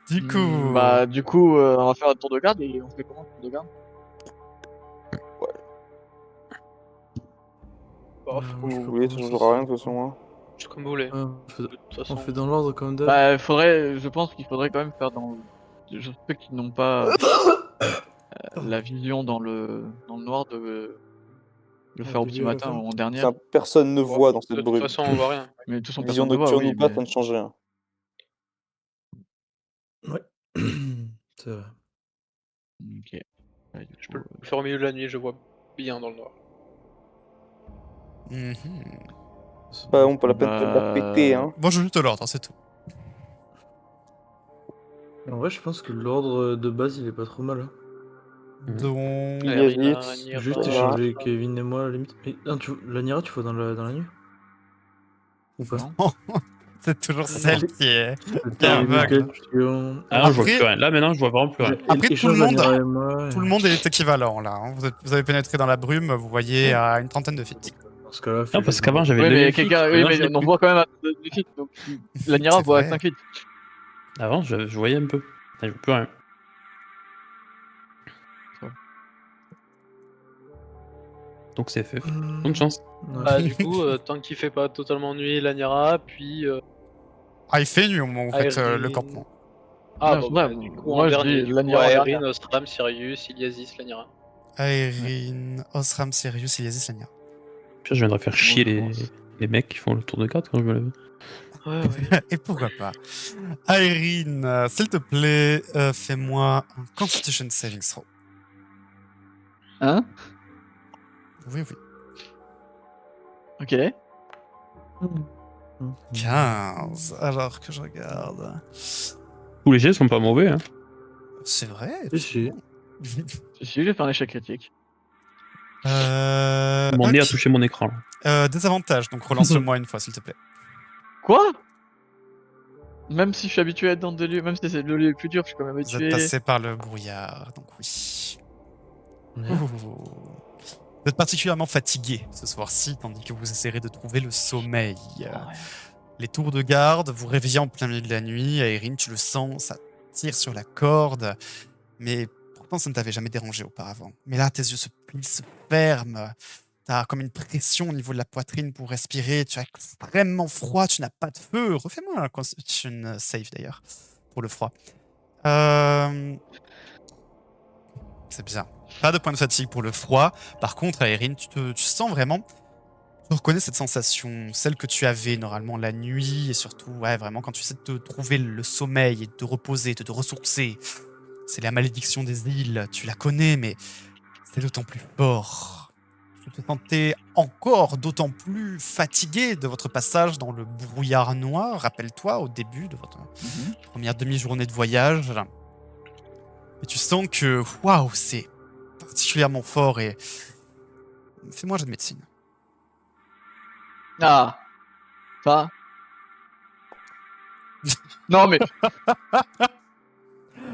Du coup. Bah, du coup, on va faire un tour de garde et on fait comment, tour de garde? Ouais, moi, je Vous peux voulez, ça commencer changera rien ça. de toute façon. Hein. C'est comme vous voulez. Ouais, De toute façon. on fait dans l'ordre comme d'hab. Bah, je pense qu'il faudrait quand même faire dans. Je sais qu'ils n'ont pas la vision dans le noir de le faire au petit début, à la matin fin. ou en dernière. Personne ne voit dans De cette toute brume. façon, on voit rien. Mais de toute façon, Vision personne ne voit, nocturne oui. ou pas, Mais... ça ne change rien. Ouais. C'est vrai. Ok. Ouais, du Je coup, peux le faire au milieu de la nuit, je vois bien dans le noir. Mhm. Pas on pas la peine de la péter, hein. Bon, je juste l'ordre, c'est tout. En vrai, je pense que l'ordre de base, il est pas trop mal. Hein. Donc... Il Irina, hésite. Rhaenyra, Juste Voilà. échanger Kevin et moi à la limite. Mais non, l'Anira, tu vois dans la nuit? Ou pas? non. c'est toujours Non. celle qui est T'avais mis aveugle. quelle question? Ah non, je vois Après- plus rien. Là, maintenant, je vois vraiment plus rien. Après, tout le Échange monde- Anira et moi. Tout le monde est équivalent là. Hein. Vous avez pénétré dans la brume, vous voyez à une trentaine de feet. Dans ce cas-là, fais Non, parce juste qu'avant, voir. j'avais Oui, le mais même fixe, quelqu'un. Oui, maintenant, je mais l'ai on plus. voit quand même des feats. Donc l'Anira C'est voit à vrai. 5 feats. Avant, je voyais un peu. Là, je vois plus rien. Donc c'est FF. Bonne chance. Ouais. Bah, du coup, tant qu'il fait pas totalement nuit, Rhaenyra, puis Ah, il fait nuit au moment où vous faites le Aeryn. campement. Ah, Non, bon, c'est bah, vrai, du coup, moi, en je dernier, dis du coup, Rhaenyra en Aeryn, dernière. Ostram, Sirius, Iliasis, Rhaenyra. Aeryn, Osram, Sirius, Iliasis, Lania. Puis je viendrais faire Moi, chier je pense. les mecs qui font le tour de carte quand je me lève. Ouais, ouais. Et pourquoi pas. Aeryn, s'il te plaît, fais-moi un Constitution Saving Throw. Hein? Oui, oui. Ok. 15. Alors que je regarde. Tous les jets sont pas mauvais, hein. C'est vrai, Si, si. absolument. Si, je vais faire un échec critique. Mon nez a ok. touché mon écran. Là. Désavantage, donc relance-le-moi une fois, s'il te plaît. Quoi? Même si je suis habitué à être dans des lieux, même si c'est le lieu le plus dur, je suis quand même Vous êtes habitué. passé par le brouillard, donc oui. Ouais. Ouh. Vous êtes particulièrement fatigué ce soir-ci, tandis que vous essayerez de trouver le sommeil. Ouais. Les tours de garde vous réveillez en plein milieu de la nuit. Aeryn, tu le sens, ça tire sur la corde. Mais pourtant, ça ne t'avait jamais dérangé auparavant. Mais là, tes yeux se plient, se ferment. T'as comme une pression au niveau de la poitrine pour respirer. Tu as extrêmement froid, tu n'as pas de feu. Refais-moi un Constitution save d'ailleurs, pour le froid. C'est bien. Pas de point de fatigue pour le froid. Par contre, Aeryn, tu sens vraiment. Tu reconnais cette sensation, celle que tu avais normalement la nuit, et surtout, ouais, vraiment, quand tu essaies de te trouver le sommeil et de te reposer, de te ressourcer. C'est la malédiction des îles, tu la connais, mais c'est d'autant plus fort. Tu te sentais encore d'autant plus fatigué de votre passage dans le brouillard noir, rappelle-toi, au début de votre Mhm. première demi-journée de voyage. Et tu sens que, waouh, c'est particulièrement fort et... Fais-moi un jet de médecine. Ah. Ça. Non, mais.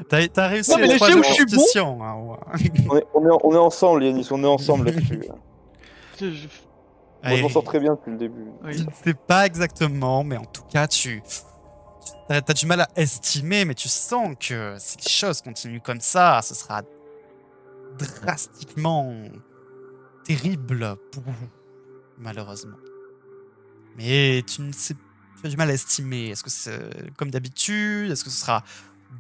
T'as réussi Non, mais les les 3 jets jets où de je suis bon. constitution, hein, ouais. On est ensemble, Yanis, on est ensemble là-dessus. je- Moi, je m'en sors Aeryn, très bien depuis le début. Oui. je ne sais pas exactement, mais en tout cas, t'as du mal à estimer, mais tu sens que si les choses continuent comme ça, ce sera drastiquement terrible pour vous, malheureusement. Mais tu ne sais, tu as du mal à estimer. Est-ce que c'est comme d'habitude? Est-ce que ce sera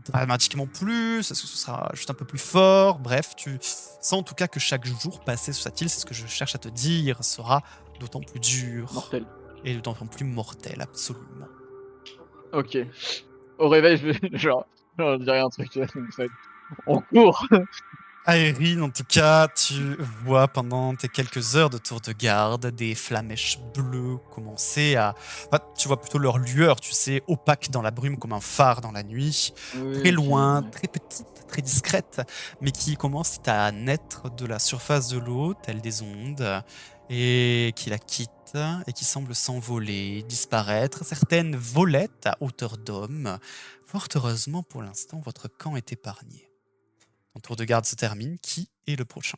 dramatiquement plus? Est-ce que ce sera juste un peu plus fort? Bref, tu sens en tout cas que chaque jour passé sur cette île, c'est ce que je cherche à te dire, sera d'autant plus dur Mortel. et d'autant plus mortel, absolument. Ok. Au réveil, je vais. Je dirais un truc. On court. Aeryn, en tout cas, tu vois pendant tes quelques heures de tour de garde des flamèches bleues commencer à... Enfin, tu vois plutôt leur lueur, tu sais, opaque dans la brume comme un phare dans la nuit, très loin, très petite, très discrète, mais qui commencent à naître de la surface de l'eau, telles des ondes, et qui la quittent et qui semblent s'envoler, disparaître. Certaines volettes à hauteur d'homme. Fort heureusement, pour l'instant, votre camp est épargné. Ton tour de garde se termine. Qui est le prochain?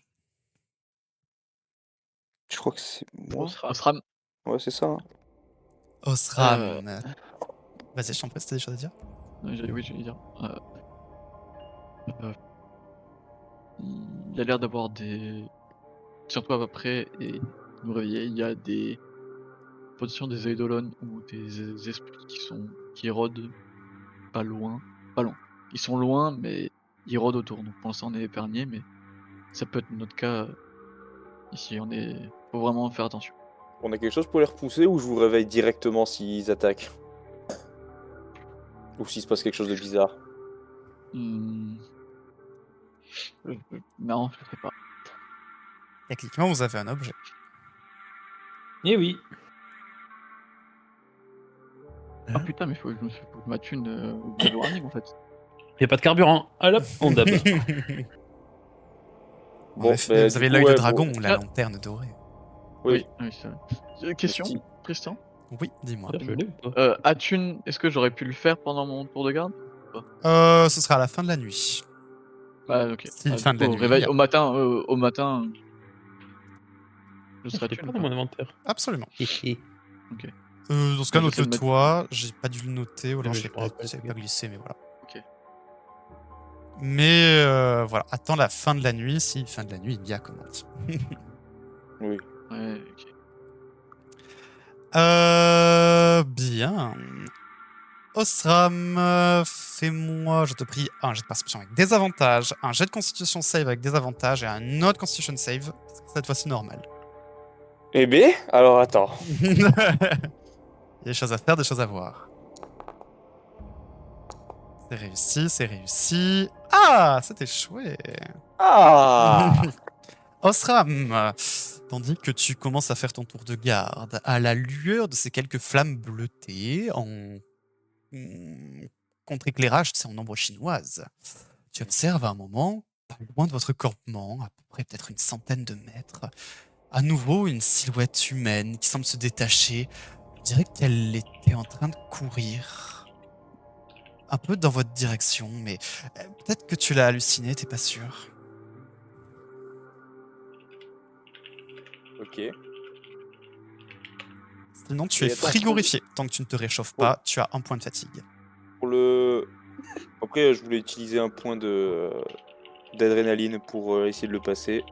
Je crois que c'est moi. Osram. Ouais, c'est ça. Hein. Osram. Vas-y, je t'en prie, si t'as des choses à dire. Oui, je vais dire. Il a l'air d'avoir des. Surtout à peu près, et nous réveiller, il y a des positions des eidolons ou des esprits qui rôdent pas loin. Pas loin. Ils sont loin, mais ils rôdent autour. Donc pour l'instant, on est épargné, mais ça peut être notre cas ici. Faut vraiment faire attention. On a quelque chose pour les repousser ou je vous réveille directement s'ils attaquent? Ou s'il se passe quelque chose de bizarre? Mmh. Non, je sais pas. Techniquement, vous avez un objet. Eh oui. Ah putain, mais faut que je mette une de warning en fait. Y a pas de carburant. Allez hop, on dab. En Bon, effet, vous du avez coup, l'œil de ouais, dragon, bon, la Ah. lanterne dorée. oui. Oui, c'est vrai. Question, Si. Tristan. Oui, dis-moi. Je l'ai ou pas? Est-ce que j'aurais pu le faire pendant mon tour de garde? Ce sera à la fin de la nuit. Bah OK. Si, Bah, fin du de la coup, au nuit, réveil, y a- au matin, je Je serai l'ai tué pas ou dans pas? mon inventaire. Absolument. Hihi. Dans ce cas, Bah, j'essaie note-le de mettre- toi. J'ai pas dû le noter, ou Oui, alors mais je l'ai je me rappelle, pas t'inquiète. glissé, mais voilà. OK. Mais voilà, attends la fin de la nuit. Si, fin de la nuit, il y a, comme on dit. Oui. Ouais, OK. Bien. Osram, fais-moi, je te prie, un jet de perception avec des avantages, un jet de constitution save avec des avantages et un autre constitution save, cette fois-ci normal. Eh ben, alors attends. Il y a des choses à faire, des choses à voir. C'est réussi, c'est réussi. Ah, c'était chouette. Ah Osram, tandis que tu commences à faire ton tour de garde, à la lueur de ces quelques flammes bleutées en contre-éclairage, c'est en ombre chinoise, tu observes à un moment, pas loin de votre campement, à peu près peut-être une centaine de mètres, à nouveau une silhouette humaine qui semble se détacher. On dirait qu'elle était en train de courir. Un peu dans votre direction, mais peut-être que tu l'as halluciné, t'es pas sûr. Ok. Sinon, tu es Et attends, frigorifié. Tant que tu ne te réchauffes Oh. pas, tu as un point de fatigue. Pour le... Après, je voulais utiliser un point d'adrénaline pour essayer de le passer.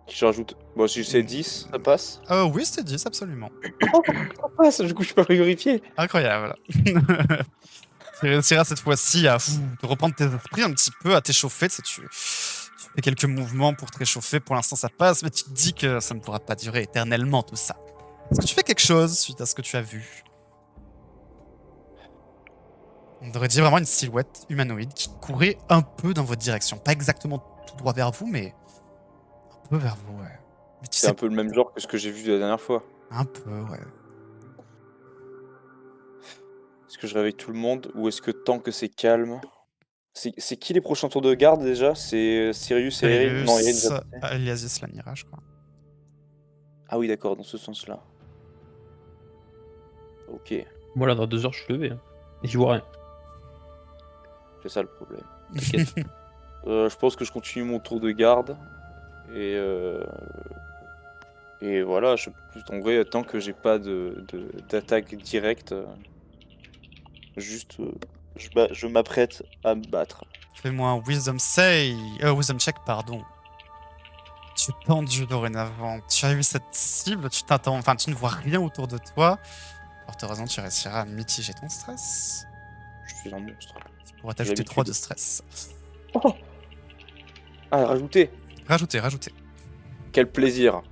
Je rajoute... Bon, si c'est 10, ça passe. Oui, c'était 10, absolument. Ça passe, du coup, je suis pas frigorifié. Incroyable. Tu réussiras cette fois-ci à te reprendre tes esprits un petit peu, à t'échauffer. Tu fais quelques mouvements pour te réchauffer. Pour l'instant, ça passe, mais tu te dis que ça ne pourra pas durer éternellement, tout ça. Est-ce que tu fais quelque chose suite à ce que tu as vu? On devrait dire vraiment une silhouette humanoïde qui courait un peu dans votre direction. Pas exactement tout droit vers vous, mais un peu vers vous, ouais. Mais tu C'est sais, un peu le même genre que ce que j'ai vu la dernière fois. un peu, ouais. Est-ce que je réveille tout le monde ou est-ce que tant que c'est calme... C'est qui les prochains tours de garde déjà? C'est Sirius et Erin? Non, Erin Sirius, déjà passé. Aliasis Lanira, je crois. Ah oui, d'accord, dans ce sens-là. Ok, Moi là, dans 2 heures, je suis levé. Hein. Et je vois rien. c'est ça le problème. T'inquiète. Je pense que je continue mon tour de garde. Et voilà, en vrai, tant que j'ai pas d'attaque directe, juste je m'apprête à me battre. Fais-moi un Wisdom check, pardon. Tu es tendu dorénavant. Tu as eu cette cible, tu t'attends, enfin, tu ne vois rien autour de toi. Alors, heureusement, tu réussiras à mitiger ton stress. Je suis un monstre. Tu pourras t'ajouter 3 de stress. Oh ah, rajoutez. Rajoutez. Quel plaisir.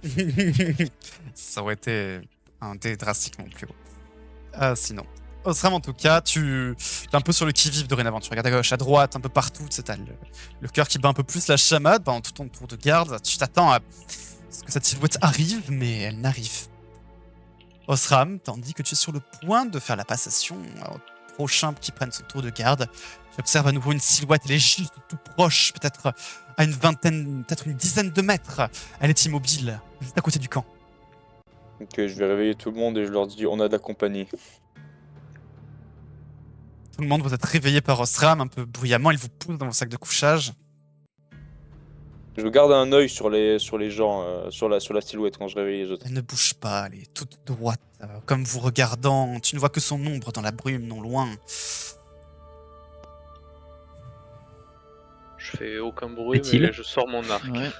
Ça aurait été un dé drastiquement plus haut. Sinon. Osram, en tout cas, tu es un peu sur le qui-vive dorénavant. Tu regardes à gauche, à droite, un peu partout. Tu sais, t'as le cœur qui bat un peu plus la chamade pendant tout ton tour de garde. Tu t'attends à ce que cette silhouette arrive, mais elle n'arrive pas. Osram, tandis que tu es sur le point de faire la passation au prochain qui prenne son tour de garde, tu observes à nouveau une silhouette. Elle est juste tout proche, peut-être à une vingtaine, peut-être une dizaine de mètres. Elle est immobile, juste à côté du camp. Ok, je vais réveiller tout le monde et je leur dis on a de la compagnie. Tout le monde, vous êtes réveillé par Osram, un peu bruyamment. Il vous pousse dans vos sacs de couchage. Je garde un œil sur les gens, sur la silhouette quand je réveille les autres. Elle ne bouge pas, elle est toute droite. Comme vous regardant, tu ne vois que son ombre dans la brume, non loin. Je fais aucun bruit, Est-il mais je sors mon arc. Ouais.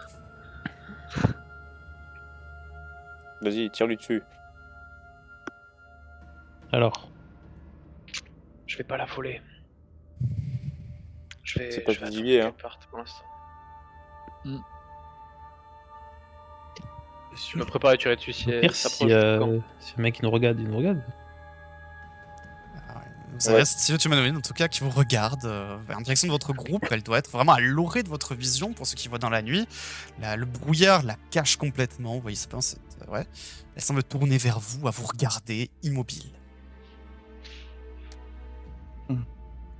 Vas-y, tire-lui dessus. Alors, Je vais pas l'affoler. Je vais, C'est pas je vais attendre Vivier, qu'elle hein. parte pour l'instant. C'est Je sûr. me prépare à tuer dessus si au elle pire, s'approche si du camp. un mec il nous regarde, il nous regarde. Ah ouais. Vous avez cette silhouette humanoïde, en tout cas, qui vous regarde en direction de votre groupe. Elle doit être vraiment à l'orée de votre vision, pour ceux qui voient dans la nuit. Le brouillard la cache complètement. Vous voyez, c'est pas... Ouais. Elle semble tourner vers vous, à vous regarder, immobile.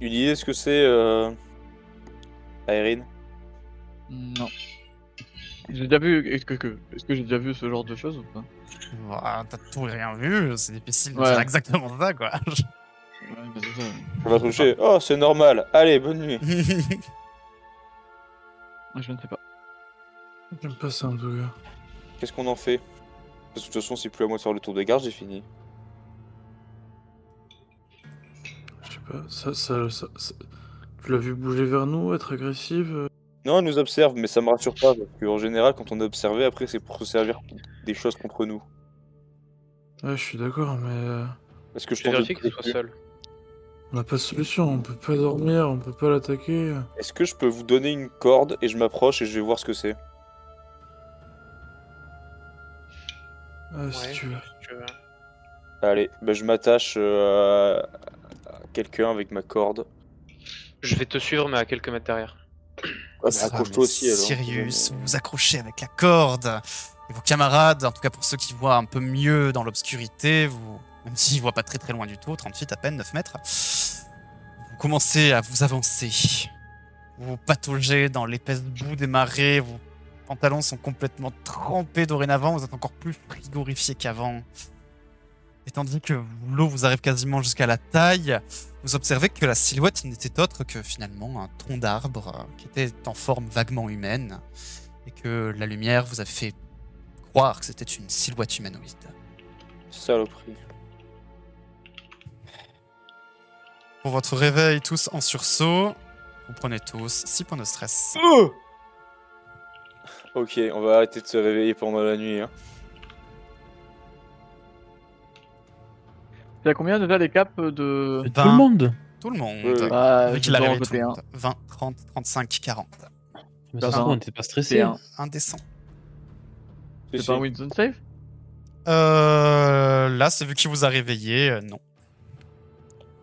Une idée de ce que c'est, Aeryn? Non. J'ai déjà vu. Est-ce que j'ai déjà vu ce genre de choses ou pas? Voilà, t'as tout et rien vu, c'est difficile de Ouais. dire exactement ça, quoi. Ouais, bah, c'est ça. On va toucher. Oh, c'est normal. Allez, bonne nuit. Je ne sais pas. J'aime pas ça en tout cas. Qu'est-ce qu'on en fait? Parce que de toute façon, c'est plus à moi de faire le tour des gardes, j'ai fini. Je sais pas, tu l'as vu bouger vers nous, être agressive? Non, elle nous observe, mais ça me rassure pas, parce qu'en général, quand on est observé, après, c'est pour se servir des choses contre nous. Ouais, je suis d'accord, mais Est-ce que je Je tente de vérifie que ce soit dessus seul. on n'a pas de solution, on peut pas dormir, on peut pas l'attaquer. Est-ce que je peux vous donner une corde et je m'approche et je vais voir ce que c'est? Ah, si Ouais, tu veux. si tu veux. Allez, bah, je m'attache à quelqu'un avec ma corde. Je vais te suivre, mais à quelques mètres derrière. Ah, bah, accroche-toi aussi, alors. Sirius, vous vous accrochez avec la corde. Et vos camarades, en tout cas pour ceux qui voient un peu mieux dans l'obscurité, même s'ils voient pas très très loin du tout, 38 à peine, 9 mètres, vous commencez à vous avancer. Vous pataugez dans l'épaisse boue des marais, vos pantalons sont complètement trempés dorénavant, vous êtes encore plus frigorifiés qu'avant. Et tandis que l'eau vous arrive quasiment jusqu'à la taille, vous observez que la silhouette n'était autre que finalement un tronc d'arbre qui était en forme vaguement humaine et que la lumière vous a fait croire que c'était une silhouette humanoïde. Saloperie. Pour votre réveil, tous en sursaut, vous prenez tous 6 points de stress. Ok, on va arrêter de se réveiller pendant la nuit. Hein. T'as combien déjà les caps de. Tout le monde. Tout le monde. Oui. Bah, Vu je qu'il a dois en réveillé tout jeter le un. monde. 20, 30, 35, 40. Mais Bah, ça, un. on n'était pas C'est stressé. un. Indécent. C'est pas un Winston save? Là, c'est vu qu'il vous a réveillé, non.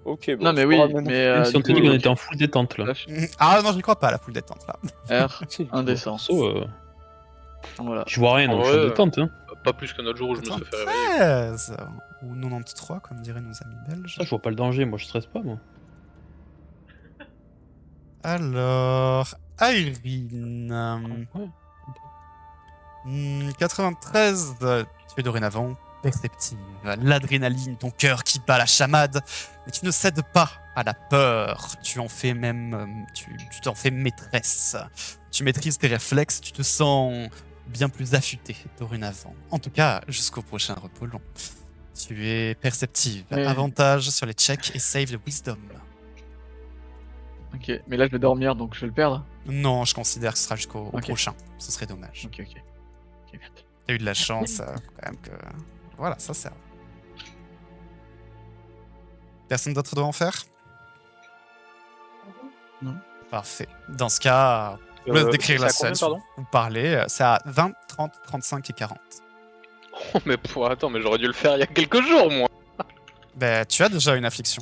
Ok, bon. Non, mais c'est oui, pas grave, mais. Même si on du t'a dit coup, qu'on était en full détente là. Ah non, je n'y crois pas, la poule détente, là. R, indécent. Perso, Voilà. je vois rien, En donc je suis en vrai, détente. Hein. Pas plus qu'un autre jour où je me suis fait réveiller. 93 ou 93, comme diraient nos amis belges. Ça, je vois pas le danger, moi je stresse pas moi. Alors, Irene. Ouais. 93, tu es dorénavant perceptive. L'adrénaline, ton cœur qui bat la chamade, mais tu ne cèdes pas à la peur. Tu en fais même, tu t'en fais maîtresse. Tu maîtrises tes réflexes, tu te sens bien plus affûté dorénavant. En tout cas, jusqu'au prochain repos long. Tu es perceptive. Ouais. Avantage sur les checks et save de wisdom. Ok, mais là je vais dormir donc je vais le perdre. Non, je considère que ce sera jusqu'au Ok. prochain. Ce serait dommage. Ok, ok. Ok, merde. T'as eu de la chance, quand même que... Voilà, ça sert. Personne d'autre doit en faire? Non. Parfait. Dans ce cas, je vous laisse décrire la c'est à scène. combien, pardon? Vous parlez, c'est à 20, 30, 35 et 40. Oh, mais attends, mais j'aurais dû le faire il y a quelques jours, moi. Ben, tu as déjà une affliction.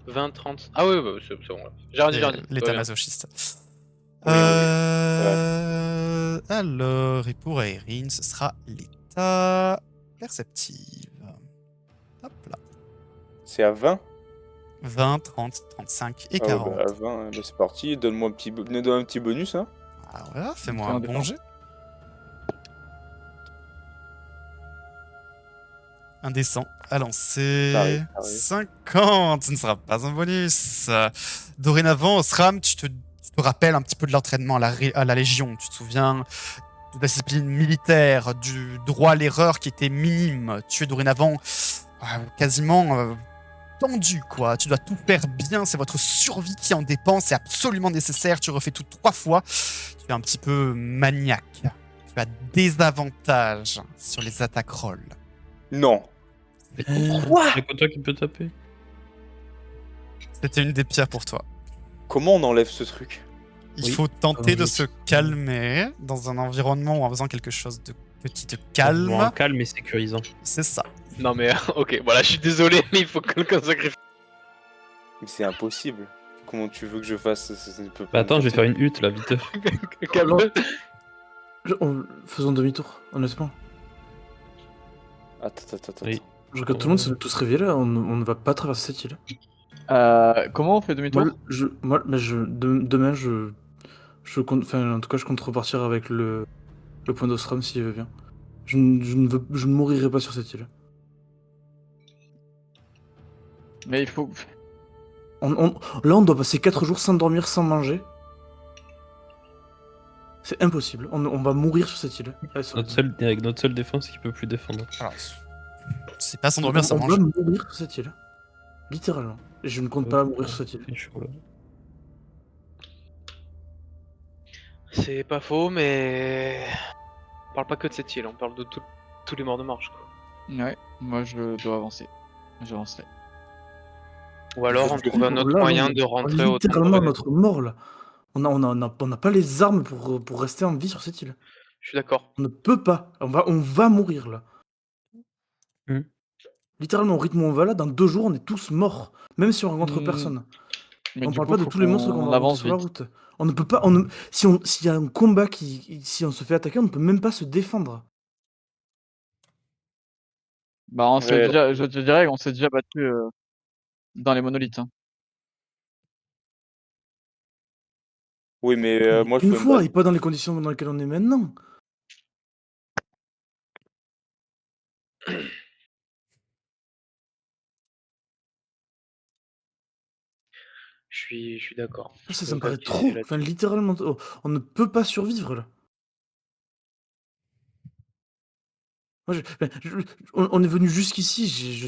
20, 30. Ah oui, bah, c'est bon. Là. J'ai rien dit, j'ai rien dit. L'état Tout va bien. masochiste. Oui, Alors, et pour Aeryn, ce sera l'état perceptive. Hop là. C'est à 20? 20, 30, 35 et Ah ouais, 40. bah, à 20, bah, c'est parti. Donne-moi un petit, donne un petit bonus. Hein. Ah voilà, fais-moi C'est un un bon défense. jet. Indécent à lancer. Pareil, pareil. 50, ce ne sera pas un bonus. Dorénavant, SRAM, tu te rappelles un petit peu de l'entraînement à la Légion. Tu te souviens de la discipline militaire, du droit à l'erreur qui était minime. Tu es dorénavant quasiment tendu, quoi. Tu dois tout faire bien, c'est votre survie qui en dépend, c'est absolument nécessaire. Tu refais tout 3 fois. Tu es un petit peu maniaque. Tu as des avantages sur les attaques roll. Non. Quoi? Y'a que toi qui peux taper. C'était une des pires pour toi. Comment on enlève ce truc? Il Oui. faut tenter de je- se calmer dans un environnement où en faisant quelque chose de petit te Bon, calme. calme et sécurisant. C'est ça. Non mais ok, voilà, je suis désolé, mais il faut que quelqu'un sacrifie. Mais c'est impossible. Comment tu veux que je fasse ça ne peut Bah attends, je vais pas. faire une hutte là, vite. Faisons demi-tour, honnêtement. Attends. Oui. Je regarde tout le monde se tous réveiller là, on ne va pas traverser cette île. Comment on fait demi-tour? Demain, je compte, enfin, en tout cas, je compte repartir avec le point d'Ostrom s'il veut bien. Je ne mourirai pas sur cette île. Mais il faut. Là, on doit passer 4 jours sans dormir, sans manger. C'est impossible. On va mourir sur cette île. Ouais, Avec notre seule défense qui peut plus défendre. Alors, c'est pas s'endormir, ça on mange. va mourir sur cette île. Littéralement. Et je ne compte pas mourir sur cette île. C'est chaud là. C'est pas faux, mais on parle pas que de cette île, on parle de tous les morts de marche, quoi. Ouais, moi je dois avancer. J'avancerai. Ou alors on trouve un autre Là, moyen on- de rentrer au littéralement temple. notre mort là. On n'a pas les armes pour rester en vie sur cette île. Je suis d'accord. On ne peut pas. On va mourir là. Hmm. Littéralement, au rythme où on va là, dans 2 jours, on est tous morts. Même si on rencontre Hmm. personne. Mais On du parle coup, pas de faut tous les monstres qu'on qu'on va rencontrer avance sur la vite. route. On ne peut pas. S'il y a un combat si on se fait attaquer, on ne peut même pas se défendre. Bah, on s'est Ouais, déjà, je te dirais qu'on s'est déjà battu dans les monolithes. Hein. Oui, mais moi je Une peux me fois, battre. et pas dans les conditions dans lesquelles on est maintenant. Je suis d'accord. Ça, Je ça peux me pas paraît te trop. là. Enfin, littéralement, on ne peut pas survivre là. Moi, on est venu jusqu'ici. Je